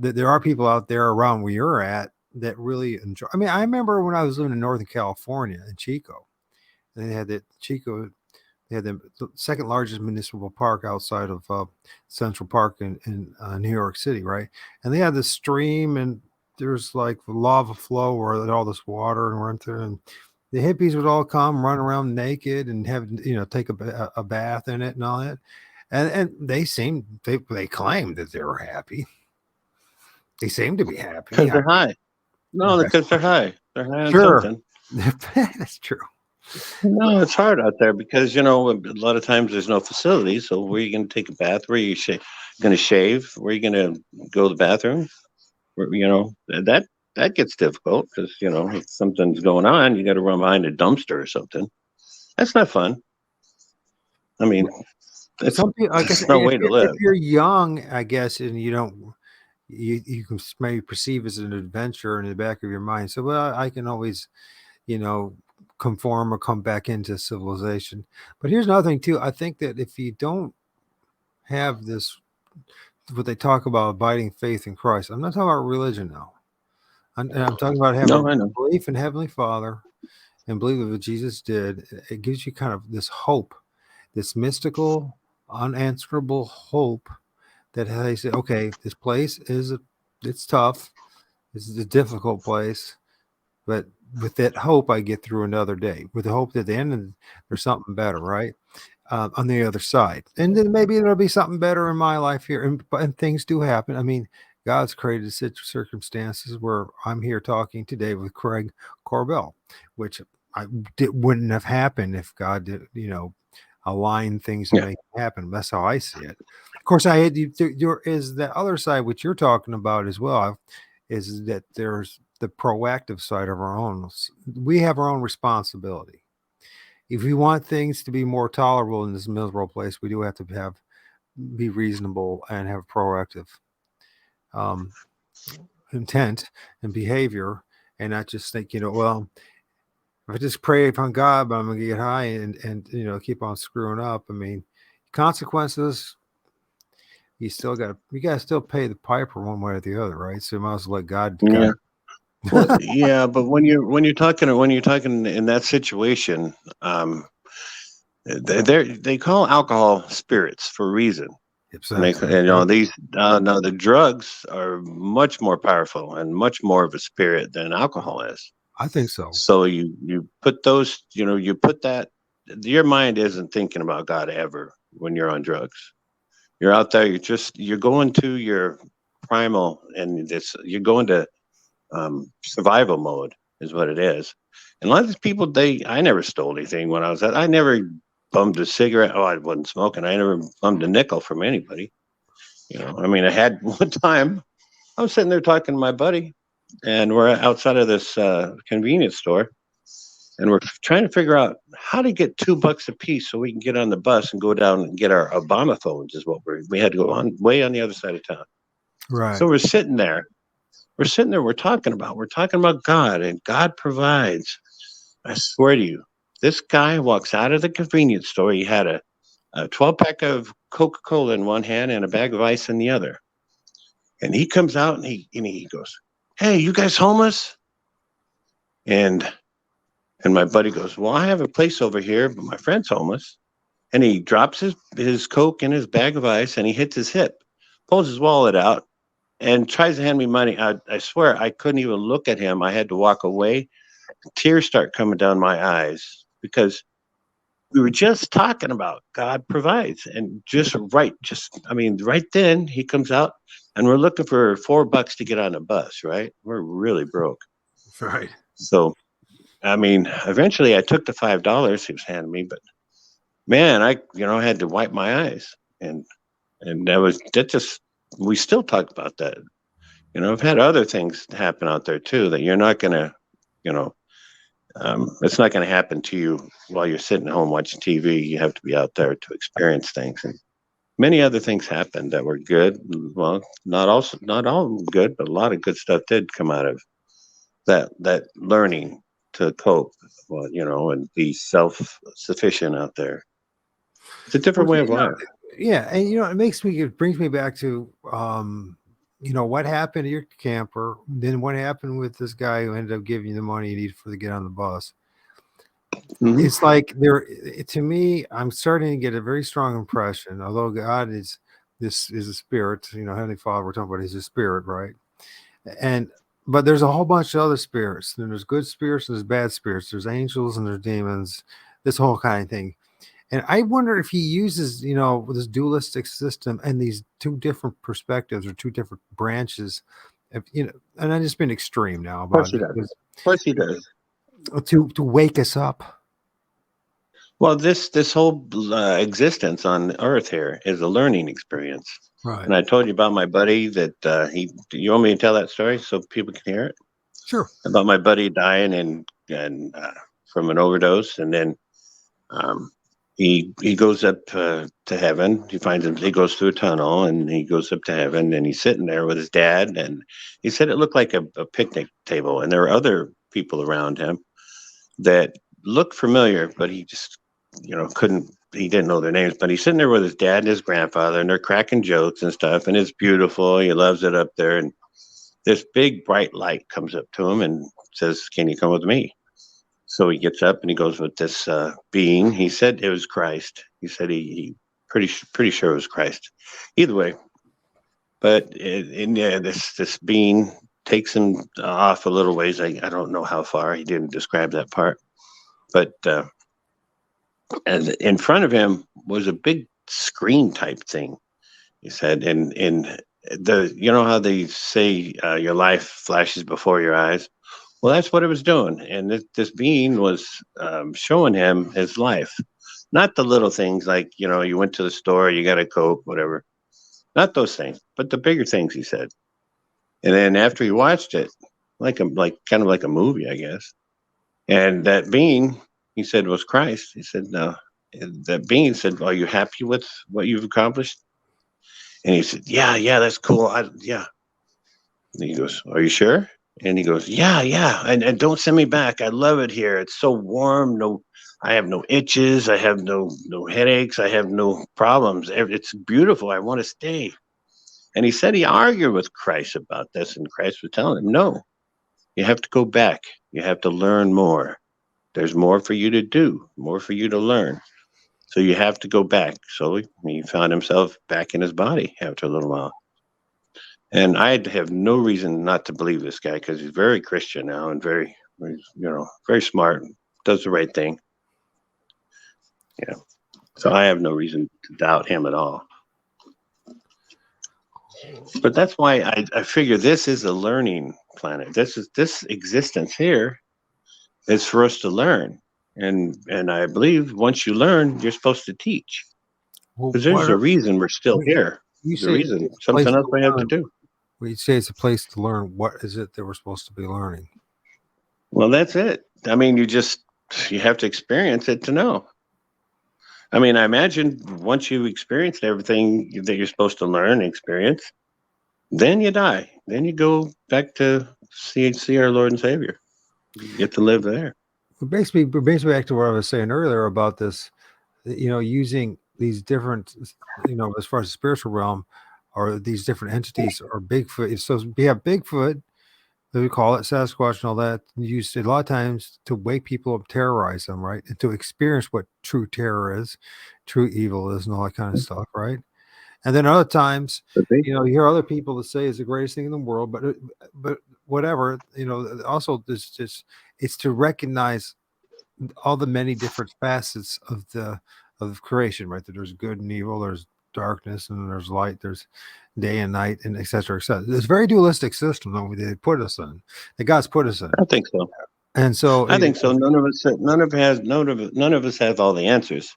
There are people out there around where you're at that really enjoy. I mean, I remember when I was living in Northern California in Chico, and they had that Chico. They had the second largest municipal park outside of Central Park in New York City, right? And they had this stream, and there's like lava flow where all this water and run through, and the hippies would all come run around naked and have take a bath in it and all that, and they claimed that they were happy. They seemed to be happy. Because they're high. No, because they're high. They're high on Sure, something. that's true. No, it's hard out there because a lot of times there's no facilities. So where are you going to take a bath? Where are you going to shave? Where are you going to go to the bathroom? That gets difficult because if something's going on, you got to run behind a dumpster or something. That's not fun. I mean, it's Some people, I guess, no way to live. if you're young, I guess, and you don't, you can maybe perceive as an adventure in the back of your mind. So, well, I can always, you know, conform or come back into civilization. But here's another thing too. I think that if you don't have this, what they talk about, abiding faith in Christ. I'm not talking about religion now. I'm talking about having No, I know. belief in Heavenly Father and believe in what Jesus did. It gives you kind of this hope, this mystical, unanswerable hope that they say, okay, this place it's tough. This is a difficult place, but with that hope, I get through another day. With the hope that at the end there's something better, right? On the other side, and then maybe there'll be something better in my life here, and things do happen. I mean, God's created circumstances where I'm here talking today with Craig Corbell, which wouldn't have happened if God did, align things to Yeah. make it happen. That's how I see it. Of course, I had there is the other side, which you're talking about as well. is that there's the proactive side of our own. We have our own responsibility. If we want things to be more tolerable in this miserable place, we do have to be reasonable and have proactive um, intent and behavior, and not just think, well, if I just pray upon God, but I'm gonna get high and keep on screwing up. I mean, consequences. You gotta still pay the piper one way or the other, right? So you might as well let God. Yeah. Well, yeah, but when you're talking in that situation, they call alcohol spirits for a reason. And Exactly. these now the drugs are much more powerful and much more of a spirit than alcohol is. I think so. So you put those, you put that, your mind isn't thinking about God ever when you're on drugs. You're out there, you're going to your primal, and you're going to survival mode is what it is. And a lot of these people, I never stole anything when I was I never bummed a cigarette. Oh, I wasn't smoking. I never bummed a nickel from anybody. I mean, I had one time. I was sitting there talking to my buddy, and we're outside of this convenience store, and we're trying to figure out how to get $2 a piece so we can get on the bus and go down and get our Obama phones. Is what we had to go on way on the other side of town. Right. So we're sitting there. We're talking about God, and God provides. I swear to you, this guy walks out of the convenience store. He had a 12-pack of Coca-Cola in one hand and a bag of ice in the other. And he comes out and he goes, "Hey, you guys homeless?" And my buddy goes, "Well, I have a place over here, but my friend's homeless." And he drops his Coke in his bag of ice, and he hits his hip, pulls his wallet out, and tries to hand me money. I swear I couldn't even look at him. I had to walk away. Tears start coming down my eyes because we were just talking about God provides, and right then he comes out, and we're looking for $4 to get on a bus. Right, we're really broke. Right. So, I mean, eventually I took the $5 he was handing me, but man, I had to wipe my eyes, and that just we still talk about that. I've had other things happen out there too that you're not gonna, you know, it's not gonna happen to you while you're sitting at home watching TV. You have to be out there to experience things, and many other things happened that were good. Well, not all good, but a lot of good stuff did come out of that learning to cope. Well, and be self-sufficient out there. It's a different way of life. Yeah, and it brings me back to what happened to your camper, then what happened with this guy who ended up giving you the money you need for to get on the bus. Mhm. It's like to me, I'm starting to get a very strong impression, although God is a spirit, Heavenly Father, we're talking about is a spirit, right? But there's a whole bunch of other spirits. There's good spirits and there's bad spirits. There's angels and there's demons, this whole kind of thing. And I wonder if he uses, this dualistic system and these two different perspectives or two different branches, and I'm just being extreme now Of course about he it, does. Of course he does. to wake us up. Well, this whole existence on Earth here is a learning experience. Right. And I told you about my buddy that you want me to tell that story so people can hear it? Sure. About my buddy dying and from an overdose, and then um, he goes up to heaven. He goes through a tunnel, and he goes up to heaven, and he's sitting there with his dad, and he said it looked like a picnic table, and there were other people around him that looked familiar, but he just he didn't know their names. But he's sitting there with his dad and his grandfather, and they're cracking jokes and stuff, and it's beautiful. He loves it up there, and this big bright light comes up to him and says, "Can you come with me?" So he gets up and he goes with this being. He said it was Christ. He said he pretty sure it was Christ. Either way, but this being takes him off a little ways. I don't know how far. He didn't describe that part, but and in front of him was a big screen type thing. He said, and in how they say your life flashes before your eyes. Well, that's what it was doing, and this being was showing him his life, not the little things like you went to the store, you got a Coke, whatever, not those things, but the bigger things. He said, And then after he watched it, like kind of like a movie, I guess. And that being, he said, was Christ. He said, no. And that being said, are you happy with what you've accomplished? And he said, yeah, that's cool. Yeah. And he goes, are you sure? And he goes, yeah. And don't send me back. I love it here. It's so warm. No, I have no itches. I have no headaches. I have no problems. It's beautiful. I want to stay. And he said he argued with Christ about this, and Christ was telling him, no, you have to go back. You have to learn more. There's more for you to do, more for you to learn. So you have to go back. So he found himself back in his body after a little while. And I have no reason not to believe this guy because he's very Christian now and very smart, does the right thing. Yeah. So I have no reason to doubt him at all. But that's why I figure this is a learning planet. This existence here is for us to learn. And I believe once you learn, you're supposed to teach. Well, Because there's a reason we're still here. You The say reason it's a something place else to we have to learn. do. Well, you say it's a place to learn. What is it that we're supposed to be learning? Well, that's it. I mean, you have to experience it to know. I mean, I imagine once you've experienced everything that you're supposed to learn and experience, then you die. Then you go back to see our Lord and Savior. You get to live there. We're basically back to what I was saying earlier about this, using these different, as far as the spiritual realm, or these different entities, or Bigfoot. So we have Bigfoot, that we call it Sasquatch and all that, used a lot of times to wake people up, terrorize them, right? And to experience what true terror is, true evil is, and all that kind of stuff, right? And then other times, you hear other people that say it's the greatest thing in the world, but whatever, also this just it's to recognize all the many different facets of creation, right? That there's good and evil, there's darkness, and there's light, there's day and night, and et cetera, et cetera. It's a very dualistic system that they put us in, that God's put us in. I think so. And so I think so. None of us have all the answers.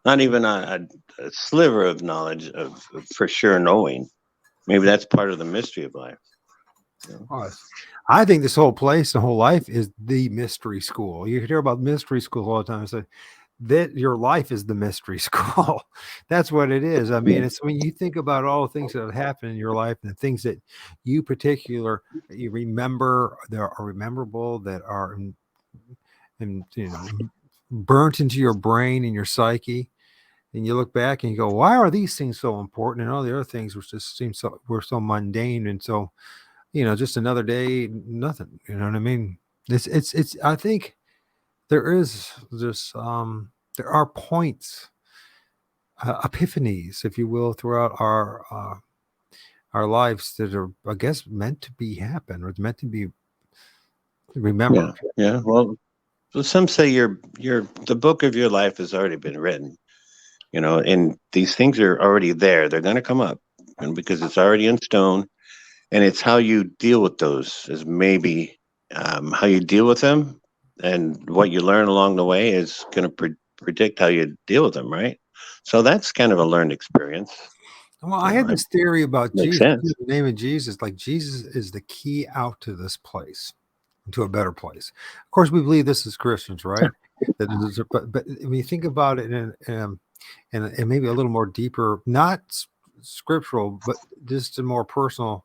Not even a sliver of knowledge of for sure knowing. Maybe that's part of the mystery of life. I think this whole place, the whole life, is the mystery school. You hear about mystery schools all the time. Say that your life is the mystery school. That's what it is. I mean, it's when you think about all the things that have happened in your life and the things that you remember, that are memorable, that are burnt into your brain and your psyche. And you look back and you go, why are these things so important? And all the other things were so mundane, and so, just another day, nothing. You know what I mean? It's I think there is this there are points, epiphanies, if you will, throughout our lives that are, I guess, meant to be happen, or meant to be remembered. Yeah. Well, some say the book of your life has already been written. And these things are already there. They're going to come up, and because it's already in stone, and it's how you deal with those is maybe how you deal with them, and what you learn along the way is going to predict how you deal with them, right? So that's kind of a learned experience. Well, I had this theory about Makes Jesus, sense. the name of Jesus, like Jesus is the key out to this place, to a better place. Of course, we believe this as Christians, right? But when you think about it, and maybe a little more deeper, not scriptural, but just a more personal.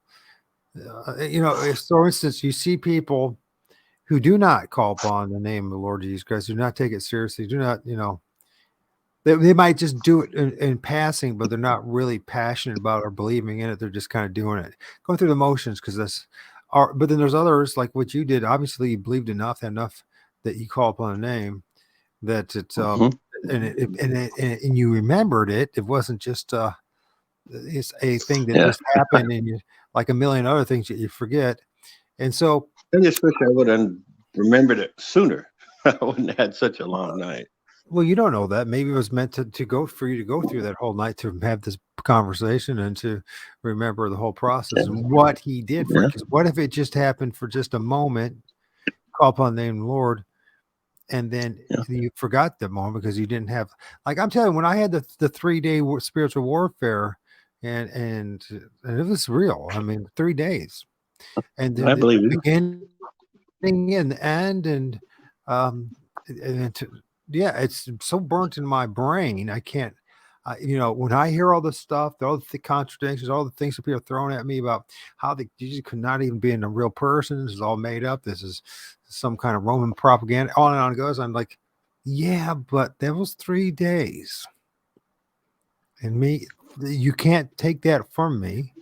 If, for instance, you see people who do not call upon the name of the Lord Jesus Christ, do not take it seriously, do not, they might just do it in passing, but they're not really passionate about or believing in it. They're just kind of doing it, going through the motions, because but then there's others like what you did. Obviously, you believed enough that you call upon a name that it's and you remembered it. It wasn't just it's a thing that just happened, and you, like a million other things that you forget. And so I just wish I would have remembered it sooner. I wouldn't have had such a long night. Well, you don't know that. Maybe it was meant to go for you to go through that whole night, to have this conversation and to remember the whole process and what he did for you. Because what if it just happened for just a moment, call upon the name of the Lord, and then you forgot the moment because you didn't have, like I'm telling you, when I had the 3-day spiritual warfare, and it was real. I mean, 3 days. and I then believe the you. beginning and the end, um, and to, yeah, it's so burnt in my brain. I can't, when I hear all this stuff, all the contradictions, all the things that people are throwing at me about how Jesus could not even be a real person. This is all made up. This is some kind of Roman propaganda. On it goes. I'm like, yeah, but that was 3 days, and you can't take that from me.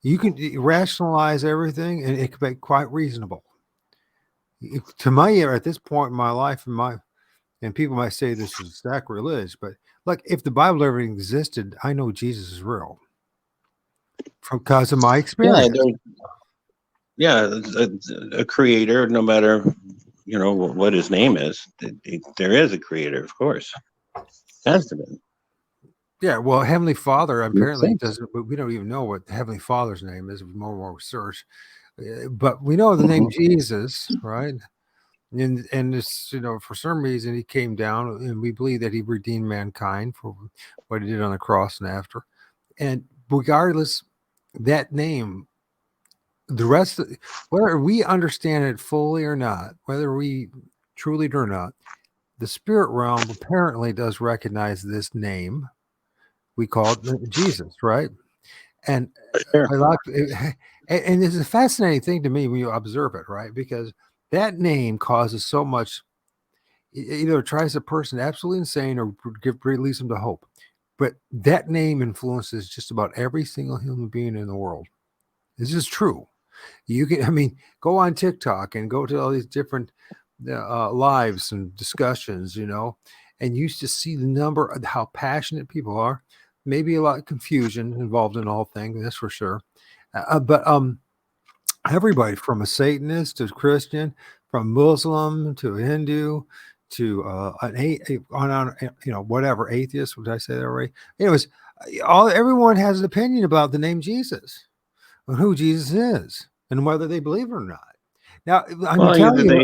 You can rationalize everything, and it could be quite reasonable. To my ear, at this point in my life, and people might say this is sacrilege, but look, if the Bible ever existed, I know Jesus is real because of my Yeah, experience. yeah, a creator, no matter what his name is, there is a creator, of course. Has to be. Yeah, well, Heavenly Father Makes apparently sense. doesn't, but we don't even know what Heavenly Father's name is. More and more research, but we know the name Mhm. Jesus, right? And this, for some reason he came down, and we believe that he redeemed mankind for what he did on the cross and after. And regardless, that name, the rest of, whether we understand it fully or not, whether we truly do or not, the spirit realm apparently does recognize this name. We call it Jesus, right? And Sure. I like and it's a fascinating thing to me when you observe it, right? Because that name causes so much, either it drives a person absolutely insane or leads them to hope. But that name influences just about every single human being in the world. This is true. You can, I mean, go on TikTok and go to all these different lives and discussions, and you used to see the number of how passionate people are. Maybe a lot of confusion involved in all things, that's for sure. But everybody from a Satanist to Christian, from Muslim to Hindu to whatever atheist. Would I say that already? Anyways, everyone has an opinion about the name Jesus and who Jesus is and whether they believe it or not. Now, I'm Well, telling you,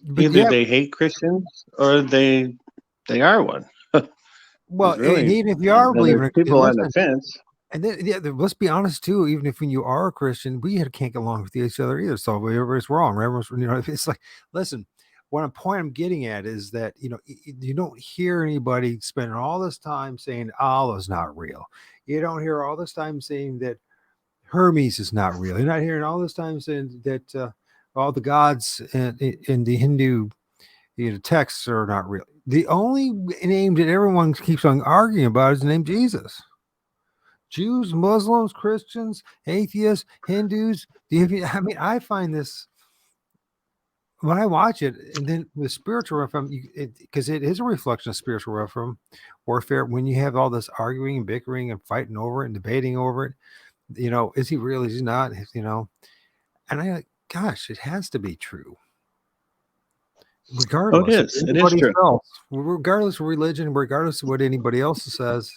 but either yeah, they hate Christians or they are one. well, There's and really even if you are there's believing it, people on the listen, fence. and then, yeah, let's be honest too. Even if when you are a Christian, can't get along with each other either. So everybody's wrong. It's like, listen, what point I'm getting at is that you don't hear anybody spending all this time saying Allah's not real. You don't hear all this time saying that Hermes is not real. You're not hearing all this time saying that all the gods in the Hindu texts are not real. The only name that everyone keeps on arguing about is the name Jesus. Jews, Muslims, Christians, atheists, Hindus. I mean, I find this when I watch it, and then the spiritual reform, because it is a reflection of spiritual reform warfare. When you have all this arguing and bickering and fighting over it and debating over it, is he real? Is he not? And I like, gosh, it has to be true, Oh, it regardless of is. It is anybody true. else, regardless of religion, regardless of what anybody else says.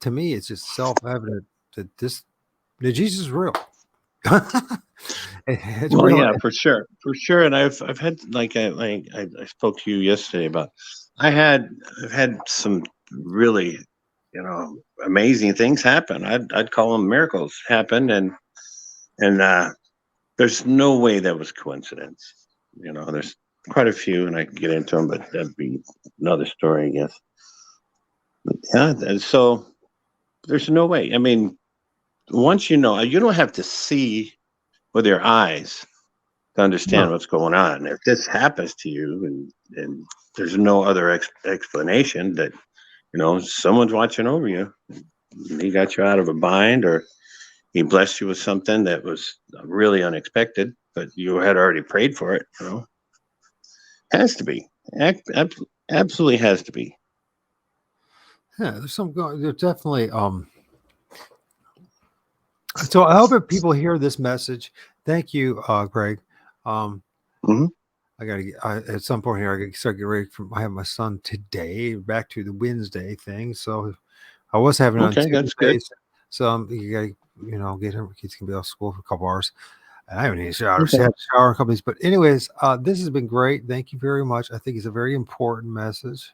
To me, it's just self-evident that Jesus is real. It's Well, real. yeah, for sure. And I've had I spoke to you yesterday about I've had some really amazing things happen. I'd call them miracles happen, and there's no way that was coincidence. There's quite a few, and I can get into them, but that'd be another story, I guess. But yeah, and so there's no way. I mean, once you don't have to see with your eyes to understand No. what's going on. If this happens to you and there's no other explanation that someone's watching over you, he got you out of a bind, or he blessed you with something that was really unexpected, but you had already prayed for it. Has to be. Absolutely has to be. Yeah, there's definitely so I hope that people hear this message. Thank you, Greg. Um Hmm. I gotta get at some point here I gotta start getting ready for I have my son today, back to the Wednesday thing. So I was having it on Okay, that's good. Tuesdays. So you gotta, get him, kids can be off school for a couple hours. And I haven't even showered, Okay. had a shower in a couple days. But anyways, this has been great. Thank you very much. I think it's a very important message.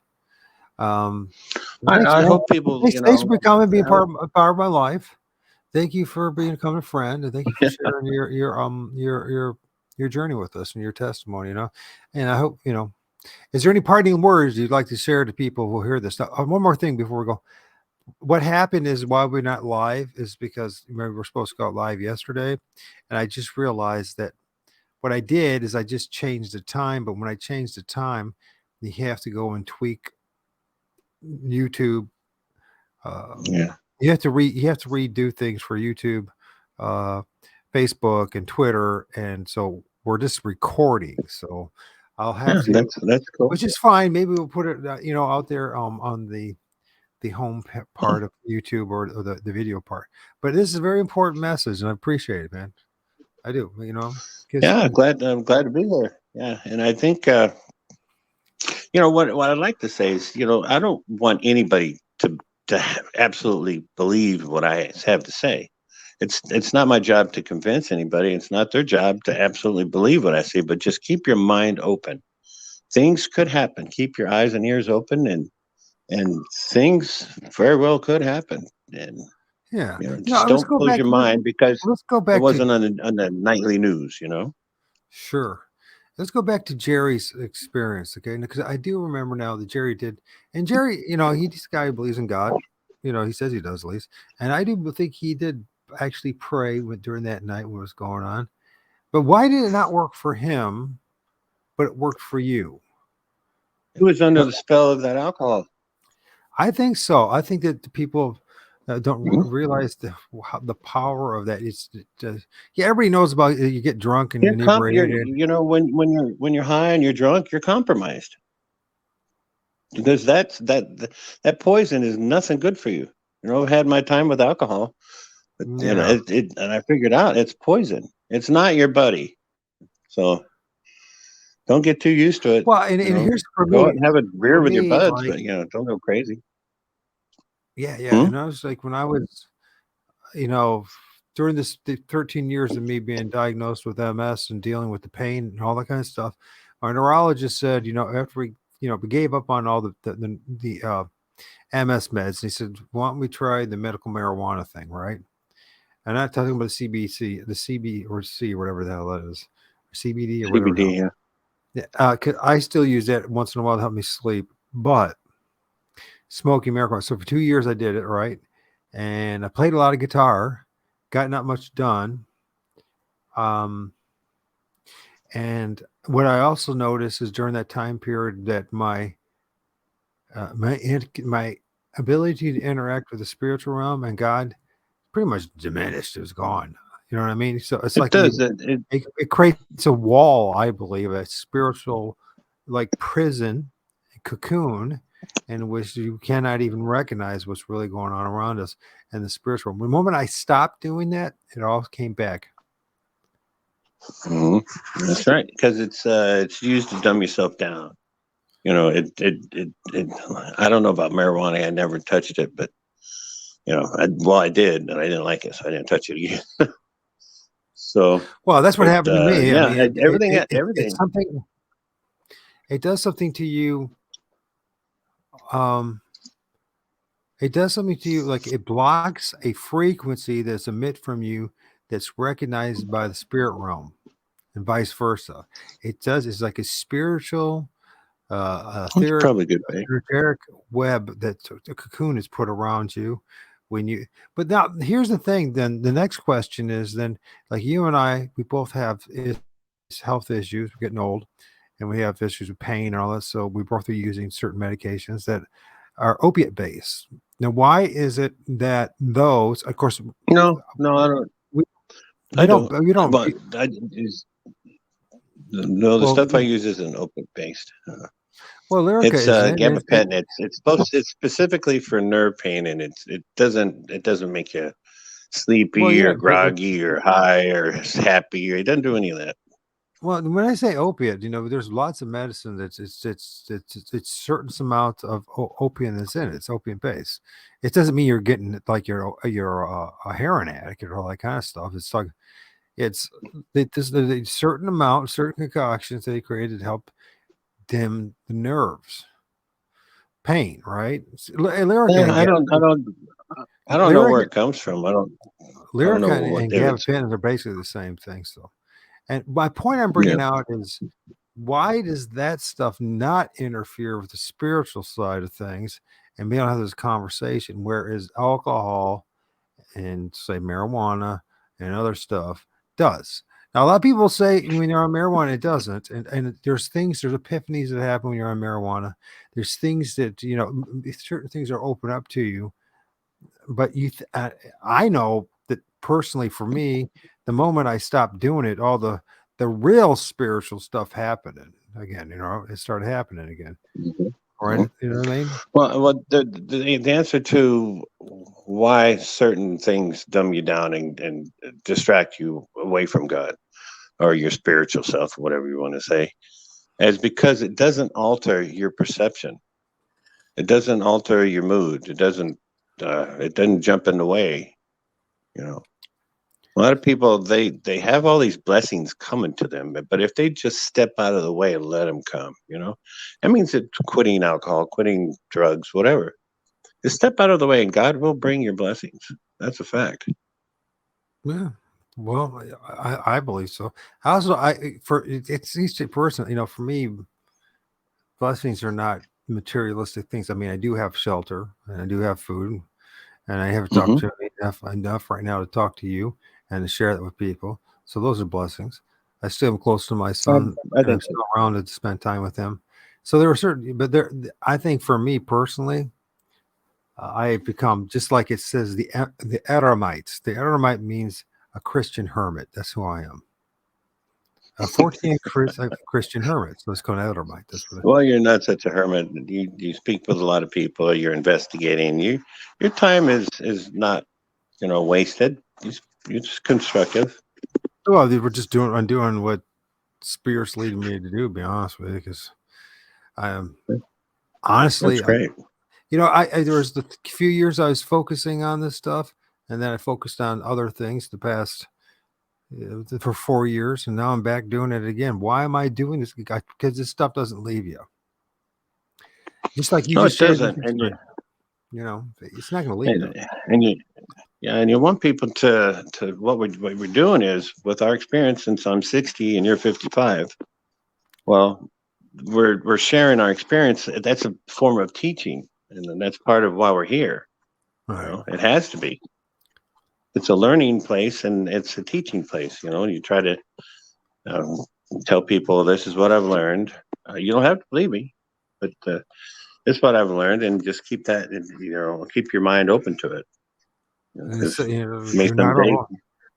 Um, thanks, I man. hope people, Thanks for becoming being have part of my life. thank you for becoming a friend, and thank you for sharing your journey with us and your testimony. And I hope Is there any parting words you'd like to share to people who hear this? Now, one more thing before we go. What happened is why we're not live is because remember we're supposed to go live yesterday, and I just realized that what I did is I just changed the time. But when I changed the time, you have to go and tweak YouTube. Yeah. You have to redo things for YouTube, uh, Facebook, and Twitter, and so we're just recording. So I'll have Yeah, to, that's cool. which is fine. Maybe we'll put it, out there on the home part of YouTube or the video part. But this is a very important message, and I appreciate it, man. I do. Because Yeah, I'm glad to be here. Yeah, and I think what I'd like to say is, I don't want anybody to absolutely believe what I have to say. It's not my job to convince anybody. It's not their job to absolutely believe what I say, but just keep your mind open. Things could happen. Keep your eyes and ears open, and things very well could happen. And yeah, just let's don't go close back. your mind because Let's go it back to wasn't on the nightly news. Sure. Let's go back to Jerry's experience, okay? Because I do remember now that Jerry did, and Jerry, he's this guy who believes in God. He says he does at least, and I do think he did actually pray during that night what was going on. But why did it not work for him, but it worked for you? It was under But the spell of that alcohol. I think so. I think that the people don't Mhm. realize the power of that. Yeah, everybody knows about you get drunk and You're inebriated. when you're high and you're drunk, you're compromised because that poison is nothing good for you. I've had my time with alcohol, but Yeah. and I figured out it's poison. It's not your buddy, so don't get too used to it. Well, and here's Go out and have a beer with your buds, like, but don't go crazy. yeah, yeah. Hmm? And I was like, when I was, you know, during the 13 years of me being diagnosed with MS and dealing with the pain and all that kind of stuff, our neurologist said, after we gave up on all the MS meds, he said, why don't we try the medical marijuana thing, right? And I'm not talking about the CBC, the CB or C, whatever the hell that is, CBD or whatever the hell. CBD, yeah. Yeah, 'cause I still use that once in a while to help me sleep, but smoking marijuana. So for 2 years I did it, right? And I played a lot of guitar, got not much done. Um, and what I also noticed is during that time period that my ability to interact with the spiritual realm and God pretty much diminished. It was gone. You know what I mean? So it's It like does. it creates a wall, I believe, a spiritual like prison, cocoon, in which you cannot even recognize what's really going on around us and the spiritual. The moment I stopped doing that, it all came back. Mhm. That's right, because it's used to dumb yourself down. I don't know about marijuana. I never touched it, but I did, and I didn't like it, so I didn't touch it again. So, Well, that's what but happened to me. I yeah, mean, it's everything. something. It does something to you. Um, it does something to you, like it blocks a frequency that's emit from you that's recognized by the spirit realm, and vice versa. It does. It's like a spiritual, It's probably a good thing. etheric web that the cocoon is put around you when you. But now, here's the thing. Then the next question is, then, like you and I, we both have health issues. We're getting old, and we have issues with pain and all that. So we both are using certain medications that are opiate based. Now, why is it that those, of course, No, no, I don't. we, I don't. we don't, But no, the well, stuff I use isn't opiate based. Lyrica It's isn't it? gabapentin. It's specifically for nerve pain, and it doesn't make you Well, sleepy yeah, or but groggy or high or happy. Or it doesn't do any of that. well, when I say opiate, there's lots of medicine that's it's certain amount of opium that's in it. It's opium based. It doesn't mean you're getting it like you're a heroin addict or all that kind of stuff. It's like it's there's a certain amount, certain concoctions they created to help dim the nerves, pain, right? Lyrica Yeah, and I don't know where Lyrica, it comes from. I don't. I don't know Lyrica what and difference. gabapentin are basically the same thing still. And my point I'm Yeah. bringing out is, why does that stuff not interfere with the spiritual side of things and be able to have this conversation? Whereas alcohol and say marijuana and other stuff does. Now, a lot of people say when you're on marijuana, it doesn't. And there's epiphanies that happen when you're on marijuana. There's things that, certain things are open up to you. But I know that personally for me, the moment I stopped doing it, all the real spiritual stuff happening again, it started happening again. Mhm. Right. Mhm. You know what I mean? Well, the answer to why certain things dumb you down and distract you away from God or your spiritual self, whatever you want to say, is because it doesn't alter your perception. It doesn't alter your mood. It doesn't jump in the way. You know, a lot of people they have all these blessings coming to them, but if they just step out of the way and let them come, that means that quitting alcohol, quitting drugs, whatever. Just step out of the way, and God will bring your blessings. That's a fact. Yeah. Well, I believe so. I also, it's each person, for me, blessings are not materialistic things. I mean, I do have shelter and I do have food and I have Hmm. opportunity enough right now to talk to you and to share that with people. So those are blessings. I still am close to my son I and I'm think so. still around to spend time with him. So there are certain, but I think for me personally, I have become just like it says the Eremites. The Eremite means a Christian hermit. That's who I am. A Fortean Christian hermit. So it's called Eremite. That's what. Well, you're not such a hermit. You speak with a lot of people. You're investigating. Your time is not wasted. You're just constructive. Well, we're just doing. I'm doing what Spirit's leading me to do. To be honest with you, because I am That's honestly, great. there was the few years I was focusing on this stuff, and then I focused on other things the past for 4 years, and now I'm back doing it again. Why am I doing this? Because this stuff doesn't leave you. Just like you No, just it shared this doesn't. And experience, it's not going to leave you. and you yeah, and you want people to what we're doing is with our experience since I'm 60 and you're 55. Well, we're sharing our experience. That's a form of teaching, and then that's part of why we're here. All right. It has to be. It's a learning place and it's a teaching place. You try to um, tell people this is what I've learned. You don't have to believe me, but this is what I've learned, and just keep that. Keep your mind open to it. And it's, Because may you're not someday, alone.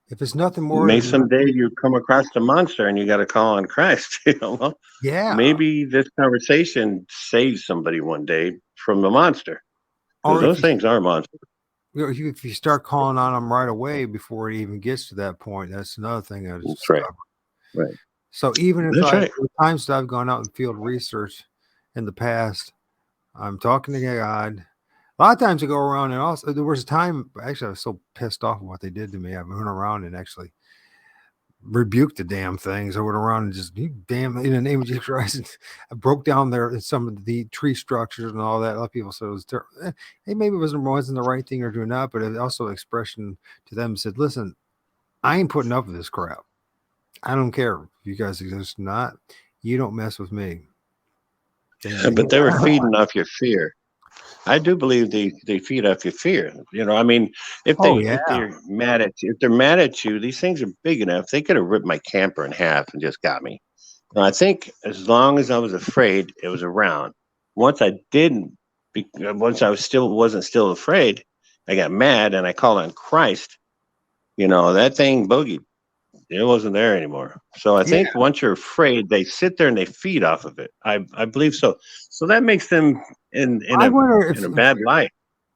If it's nothing more may than someday you come across a monster and you got to call on Christ. Well, yeah, maybe this conversation saves somebody one day from the monster, because or those things are monsters. if you start calling on them right away before it even gets to that point, that's another thing that is That's right. discovered. Right. So even if That's right. the times that I've gone out and field research in the past, I'm talking to God. A lot of times I go around and also there was a time actually I was so pissed off at what they did to me. I went around and actually rebuked the damn things. I went around and just you damn in the name of Jesus Christ. And I broke down some of the tree structures and all that. A lot of people said it was terrible. Hey, maybe it wasn't the right thing or doing that, but it also expression to them said, listen, I ain't putting up with this crap. I don't care if you guys exist or not. You don't mess with me. But they were feeding off your fear. I do believe they feed off your fear. I mean, if Oh they yeah. if they're mad at you, if they're mad at you, these things are big enough. They could have ripped my camper in half and just got me. And I think as long as I was afraid, it was around. Once I didn't, once I wasn't still afraid, I got mad and I called on Christ. That thing boogied. It wasn't there anymore. So I Yeah. think once you're afraid, they sit there and they feed off of it. I believe so. So that makes them in I a wonder in if a bad light,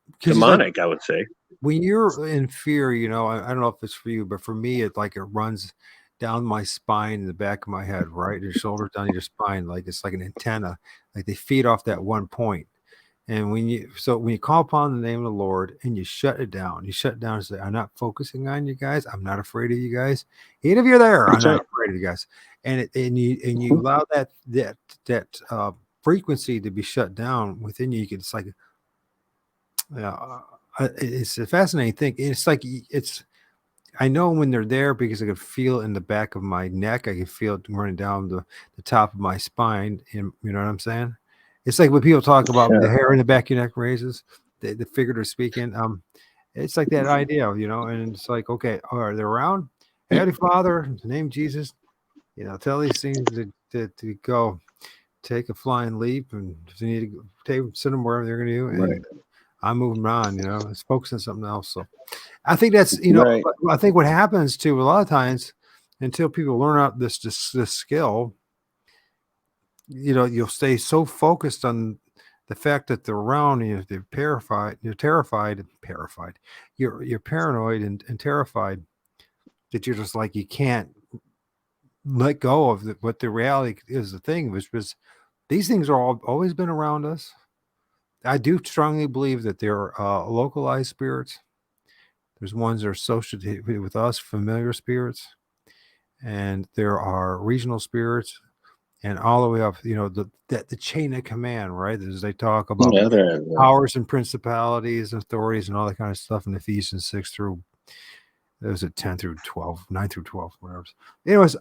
because it's like demonic. I would say. when you're in fear, I don't know if it's for you, but for me, it runs down my spine in the back of my head, right? Your shoulders down your spine, like it's like an antenna, like they feed off that one point. And when you call upon the name of the Lord and you shut it down and say, I'm not focusing on you guys. I'm not afraid of you guys. Even if you're there, I'm That's not right. afraid of you guys. And you Mhm. allow that frequency to be shut down within you. It's like yeah, it's a fascinating thing. It's like I know when they're there because I can feel it in the back of my neck. I can feel it running down the top of my spine. And you know what I'm saying? It's like when people talk about the Yeah. hair in the back of your neck raises, the figurative speaking. It's like that idea, you know, and it's like, okay, are they around? Heavenly Father, in the name of Jesus, you know, tell these things to go take a flying leap, and if they need to send them wherever they're going to do, Right. and I'm moving on, you know, let's focus on something else. So I think that's, you know, Right. I think what happens too a lot of times until people learn out this skill, you know, you'll stay so focused on the fact that they're around you, they're terrified, you're paranoid and terrified that you're just like you can't let go of what the reality is. The thing was these things are always been around us. I do strongly believe that there are localized spirits. There's ones that are associated with us, familiar spirits, and there are regional spirits, and all the way up, you know, the chain of command, right? As they talk about Yeah, there. powers and principalities, authorities, and all that kind of stuff in Ephesians 6 through, those at 10 through 12, 9 through 12, whatever. Anyways,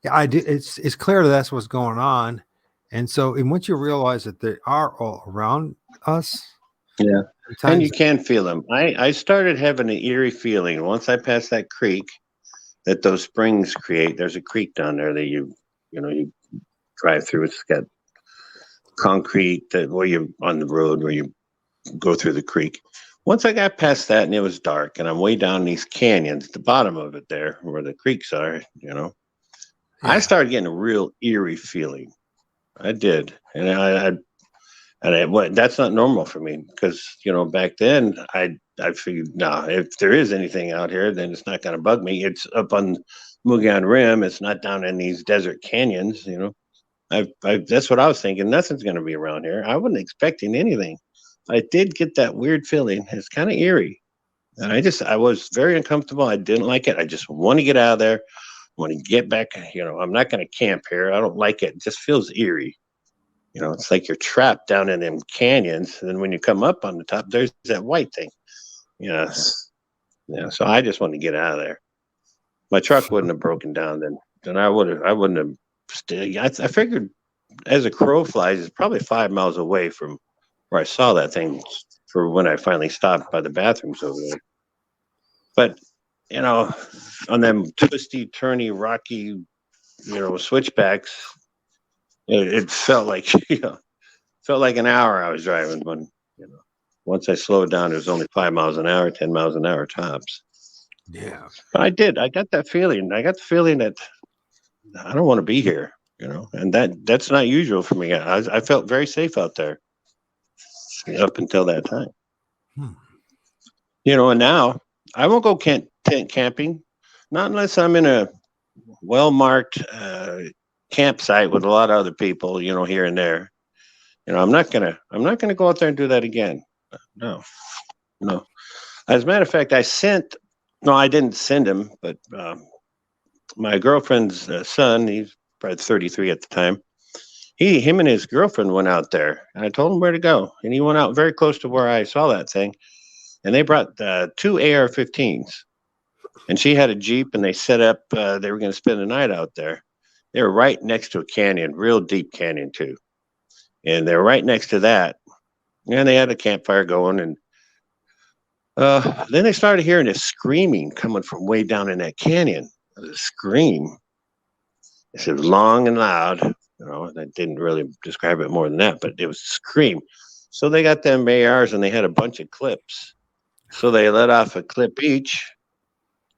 yeah, I do. It's clear that that's what's going on, and so, and once you realize that they are all around us, Yeah. And sometimes, you can feel them. I started having an eerie feeling once I passed that creek that those springs create. There's a creek down there that you drive through. It's got concrete that where you on the road where you go through the creek. Once I got past that and it was dark and I'm way down these canyons, at the bottom of it there where the creeks are, I yeah, started getting a real eerie feeling. I did. That's not normal for me because back then I figured no, if there is anything out here, then it's not going to bug me. It's up on Mugan Rim. It's not down in these desert canyons. That's what I was thinking. Nothing's going to be around here. I wasn't expecting anything. I did get that weird feeling. It's kind of eerie, and I was very uncomfortable. I didn't like it. I just want to get out of there. I want to get back. I'm not going to camp here. I don't like it. It just feels eerie. It's like you're trapped down in them canyons. And then when you come up on the top, there's that white thing. Yes. Yeah. So I just want to get out of there. My truck wouldn't have broken down then. Then I wouldn't have stayed. I figured as a crow flies, it's probably 5 miles away from where I saw that thing for when I finally stopped by the bathrooms over there. But, you know, on them twisty, turny, rocky, switchbacks, it felt like, felt like an hour I was driving, but once I slowed down, it was only 5 miles an hour, 10 miles an hour tops. yeah. But I did. I got that feeling. I got the feeling that I don't want to be here, and that's not usual for me. I felt very safe out there up until that time, Hmm. and now I won't go tent camping, not unless I'm in a well marked campsite with a lot of other people, here and there. I'm not gonna go out there and do that again. No, no. As a matter of fact, no, I didn't send him, but my girlfriend's son, he's probably 33 at the time. Him and his girlfriend went out there, and I told him where to go, and he went out very close to where I saw that thing, and they brought two AR-15s, and she had a Jeep, and they set up. They were going to spend the night out there. They were right next to a canyon, real deep canyon too, and they were right next to that, and they had a campfire going, and then they started hearing this screaming coming from way down in that canyon. The scream. It was long and loud. I didn't really describe it more than that, but it was a scream. So they got them ARs and they had a bunch of clips. So they let off a clip each,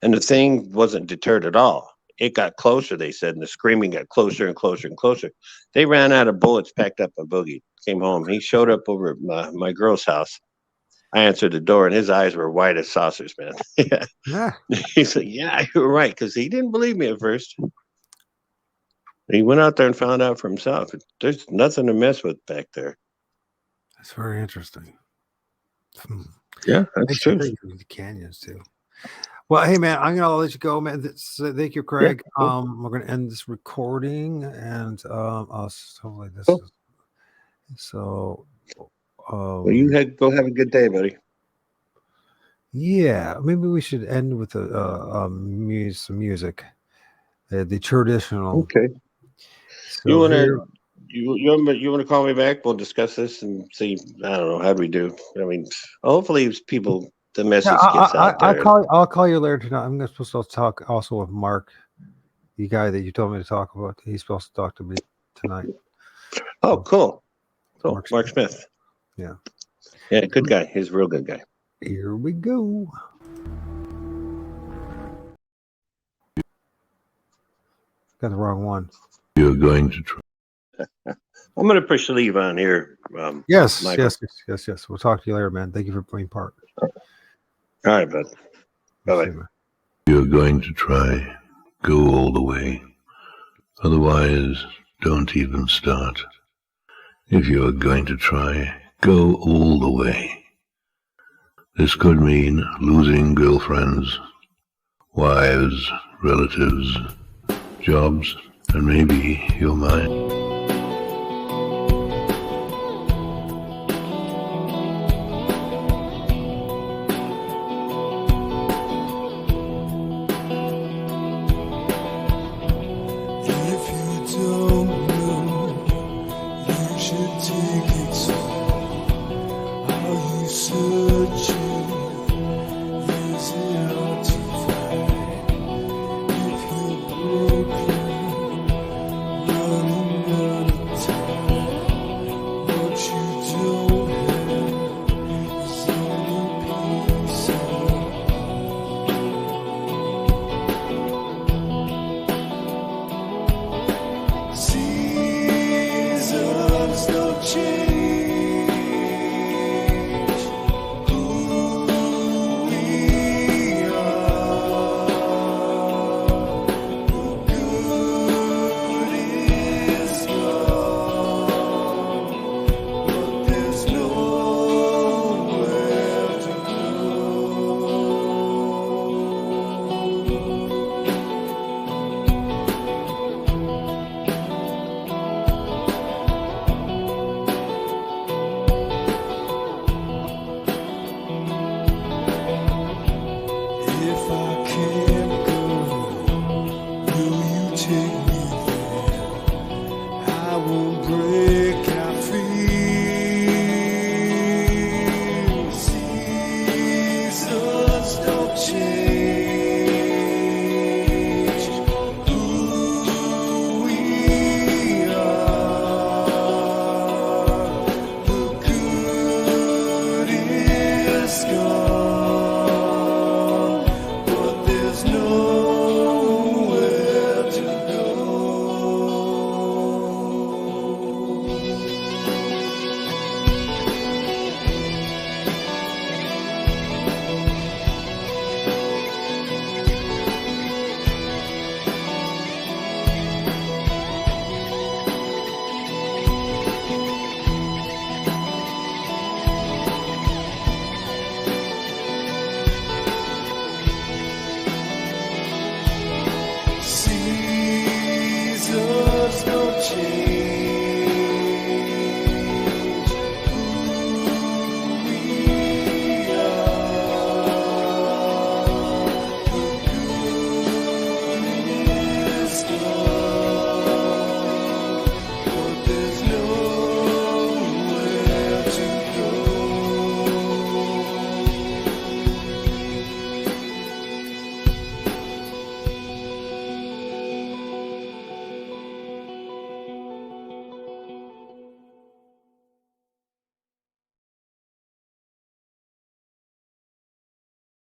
and the thing wasn't deterred at all. It got closer, they said, and the screaming got closer and closer and closer. They ran out of bullets, packed up a boogie, came home. He showed up over at my girl's house. I answered the door, and his eyes were white as saucers, man. Yeah, He said, "Yeah, you were right," because he didn't believe me at first. He went out there and found out for himself. There's nothing to mess with back there. that's very interesting. Hmm. Yeah, that's Makes you true. think of the canyons too. Well, hey man, I'm gonna let you go, man. Thank you, Yeah, Craig. cool. We're gonna end this recording, and hopefully this Cool. is so. Well, you Um, go have a good day, buddy. Yeah, maybe we should end with some music, the traditional. Okay. You So wanna here, you wanna call me back? We'll discuss this and see. I don't know how do we do. I mean, hopefully, people the yeah, message gets out there. I'll call you later tonight. I'm supposed to talk also with Mark, the guy that you told me to talk about. He's supposed to talk to me tonight. Oh, cool. Cool. Mark Mark Smith. Smith. Yeah. Yeah, good guy. He's a real good guy. Here we go. Got the wrong one. You're going to try. I'm gonna push leave on here. Yes, Michael. yes. We'll talk to you later, man. Thank you for being part. All right, bud. Bye-bye. You're going to try. Go all the way. Otherwise, don't even start. If you're going to try, go all the way. This could mean losing girlfriends, wives, relatives, jobs, and maybe your mind. If you don't know, you should take it slow. Are you searching? Is it hard to find? If you're broken, running out of time, what you don't have is only peace of seasons don't change who we are. The good is gone, but there's nowhere to go. If I can